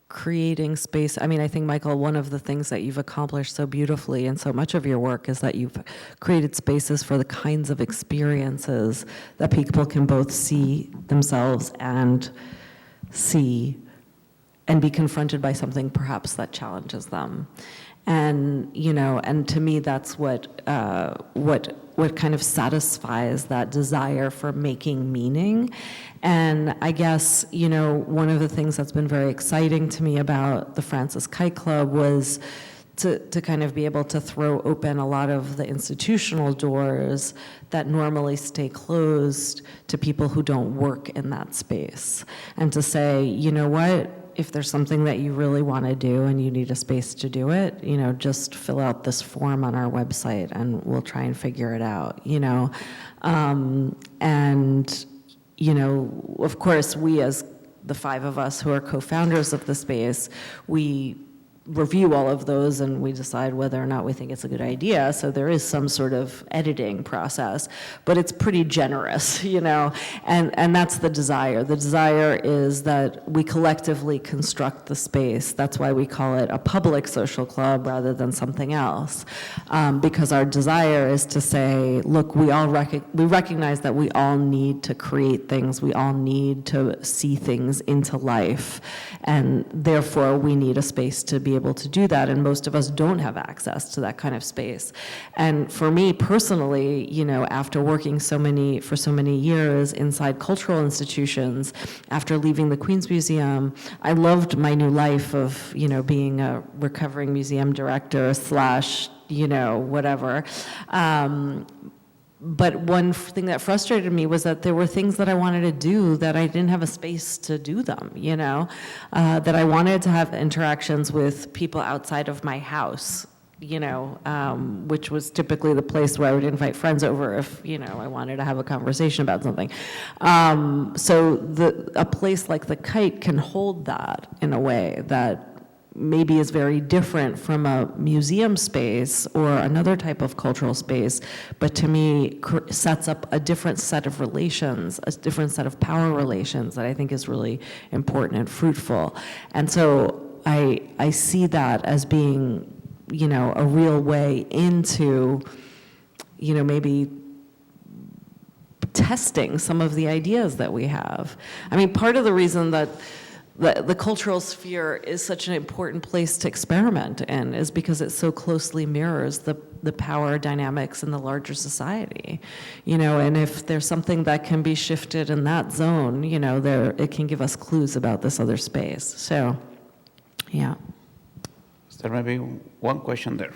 creating space, I think, Michael, one of the things that you've accomplished so beautifully in so much of your work is that you've created spaces for the kinds of experiences that people can both see themselves and see and be confronted by something perhaps that challenges them. And, you know, and to me, that's what kind of satisfies that desire for making meaning. And I guess, you know, one of the things that's been very exciting to me about the Francis Kite Club was to kind of be able to throw open a lot of the institutional doors that normally stay closed to people who don't work in that space. And to say, you know what, if there's something that you really want to do and you need a space to do it, you know, just fill out this form on our website and we'll try and figure it out, you know. And, you know, of course, we as the 5 of us who are co-founders of the space, we review all of those and we decide whether or not we think it's a good idea. So there is some sort of editing process, but it's pretty generous, you know, and that's the desire. The desire is that we collectively construct the space. That's why we call it a public social club rather than something else, because our desire is to say, look, we recognize that we all need to create things. We all need to see things into life, and therefore we need a space to be able to do that, and most of us don't have access to that kind of space. And for me personally, you know, after working for so many years inside cultural institutions, after leaving the Queens Museum, I loved my new life of, you know, being a recovering museum director / you know, whatever. But one thing that frustrated me was that there were things that I wanted to do that I didn't have a space to do them, you know, that I wanted to have interactions with people outside of my house, you know, which was typically the place where I would invite friends over if, you know, I wanted to have a conversation about something. So a place like the Kite can hold that in a way that maybe is very different from a museum space or another type of cultural space, but to me sets up a different set of relations, a different set of power relations that I think is really important and fruitful. And so I see that as being, you know, a real way into, you know, maybe testing some of the ideas that we have. I mean, part of the reason that the cultural sphere is such an important place to experiment in is because it so closely mirrors the power dynamics in the larger society, you know, and if there's something that can be shifted in that zone, you know, it can give us clues about this other space. So, yeah. There may be one question there.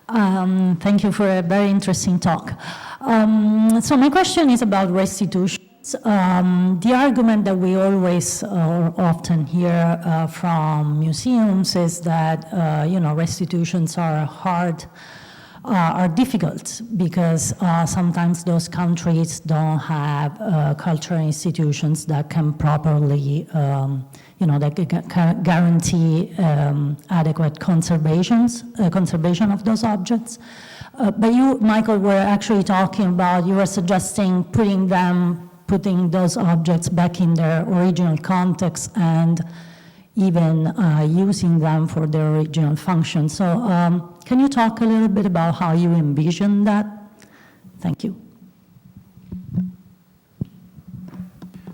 Thank you for a very interesting talk. So my question is about restitutions. The argument that we always or often hear from museums is that you know, restitutions are hard, are difficult because sometimes those countries don't have cultural institutions that can properly you know, that can guarantee adequate conservation of those objects. But you, Michael, were actually talking about, you were suggesting putting those objects back in their original context and even using them for their original function. So can you talk a little bit about how you envision that? Thank you.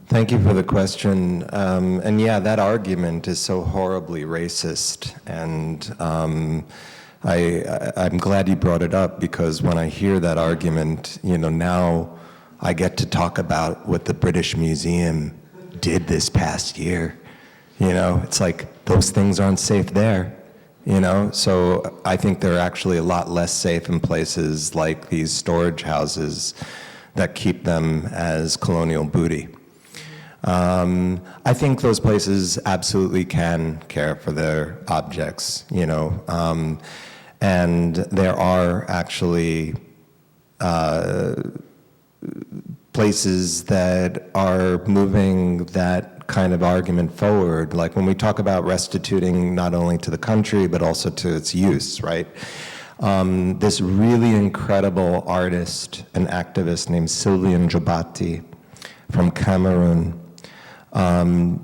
Thank you for the question. And yeah, that argument is so horribly racist. And I'm glad you brought it up, because when I hear that argument, you know, now I get to talk about what the British Museum did this past year. You know, it's like those things aren't safe there, you know? So I think they're actually a lot less safe in places like these storage houses that keep them as colonial booty. I think those places absolutely can care for their objects, you know, and there are actually places that are moving that kind of argument forward. Like when we talk about restituting not only to the country, but also to its use, right? This really incredible artist and activist named Sylviane Jobati from Cameroon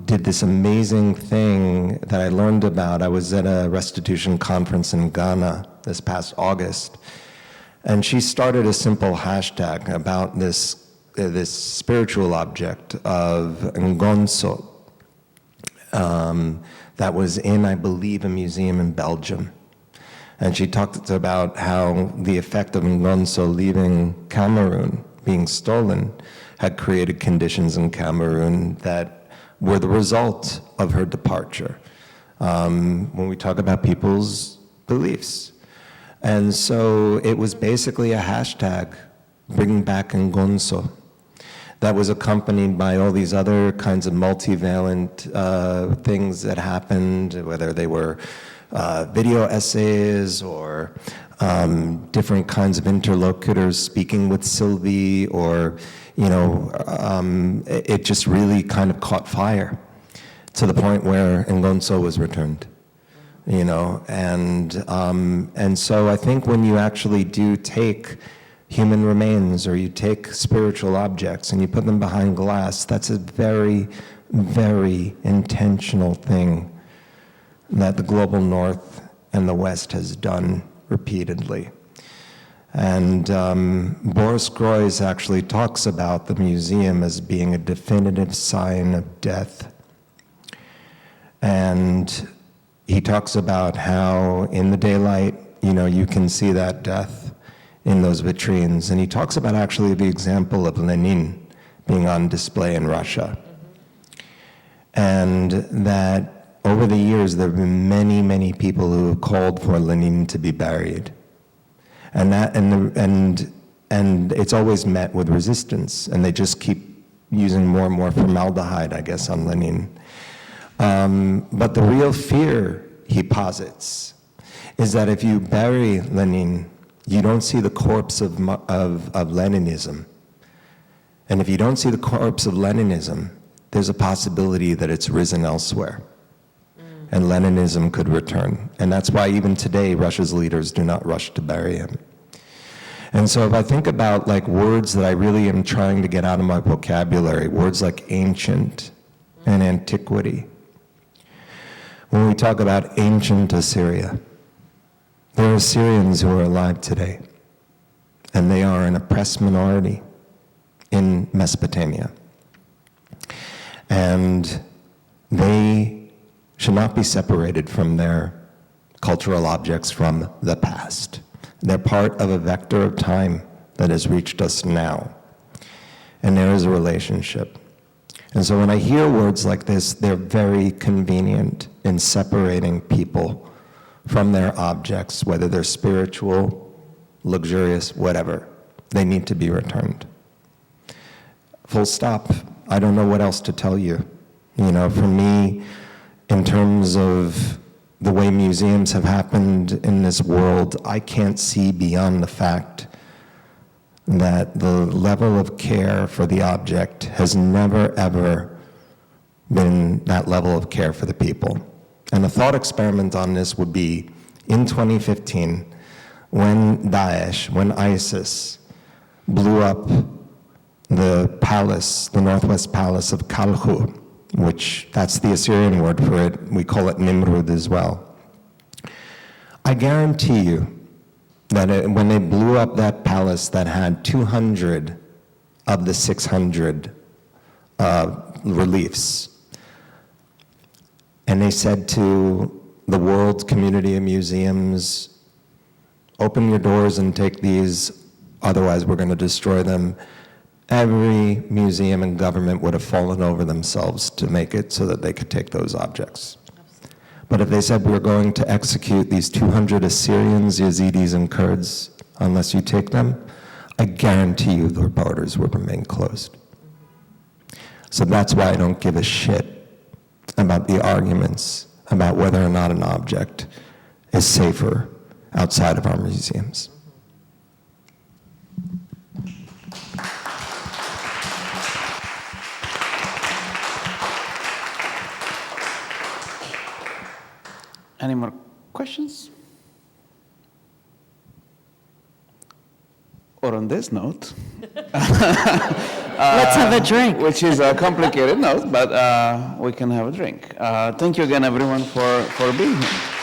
did this amazing thing that I learned about. I was at a restitution conference in Ghana this past August, and she started a simple hashtag about this this spiritual object of Ngonso that was in, I believe, a museum in Belgium. And she talked about how the effect of Ngonso leaving Cameroon, being stolen, had created conditions in Cameroon that were the result of her departure. When we talk about people's beliefs. And so it was basically a hashtag, bring back Ngonso, that was accompanied by all these other kinds of multivalent things that happened, whether they were video essays or different kinds of interlocutors speaking with Sylvie, or, it just really kind of caught fire to the point where Ngonso was returned, and so I think when you actually do take human remains or you take spiritual objects and you put them behind glass, that's a very, very intentional thing that the global North and the West has done repeatedly. And Boris Groys actually talks about the museum as being a definitive sign of death. And he talks about how in the daylight, you can see that death in those vitrines. And he talks about actually the example of Lenin being on display in Russia. And that over the years, there have been many, many people who have called for Lenin to be buried. And it's always met with resistance, and they just keep using more and more formaldehyde, I guess, on Lenin. But the real fear, he posits, is that if you bury Lenin, you don't see the corpse of Leninism. And if you don't see the corpse of Leninism, there's a possibility that it's risen elsewhere. And Leninism could return. And that's why even today, Russia's leaders do not rush to bury him. And so if I think about words that I really am trying to get out of my vocabulary, words like ancient and antiquity. When we talk about ancient Assyria, there are Assyrians who are alive today, and they are an oppressed minority in Mesopotamia. And they should not be separated from their cultural objects from the past. They're part of a vector of time that has reached us now. And there is a relationship. And so when I hear words like this, they're very convenient in separating people from their objects, whether they're spiritual, luxurious, whatever. They need to be returned. Full stop. I don't know what else to tell you. For me, in terms of the way museums have happened in this world, I can't see beyond the fact that the level of care for the object has never, ever been that level of care for the people. And a thought experiment on this would be, in 2015, when ISIS blew up the palace, the Northwest Palace of Kalhu, which that's the Assyrian word for it. We call it Nimrud as well. I guarantee you that when they blew up that palace that had 200 of the 600 reliefs, and they said to the world community of museums, open your doors and take these, otherwise we're going to destroy them, every museum and government would have fallen over themselves to make it so that they could take those objects. But if they said we're going to execute these 200 Assyrians, Yazidis, and Kurds unless you take them, I guarantee you the borders would remain closed. So that's why I don't give a shit about the arguments about whether or not an object is safer outside of our museums. Any more questions? Or on this note, Let's have a drink. which is a complicated note, but we can have a drink. Thank you again, everyone, for being here.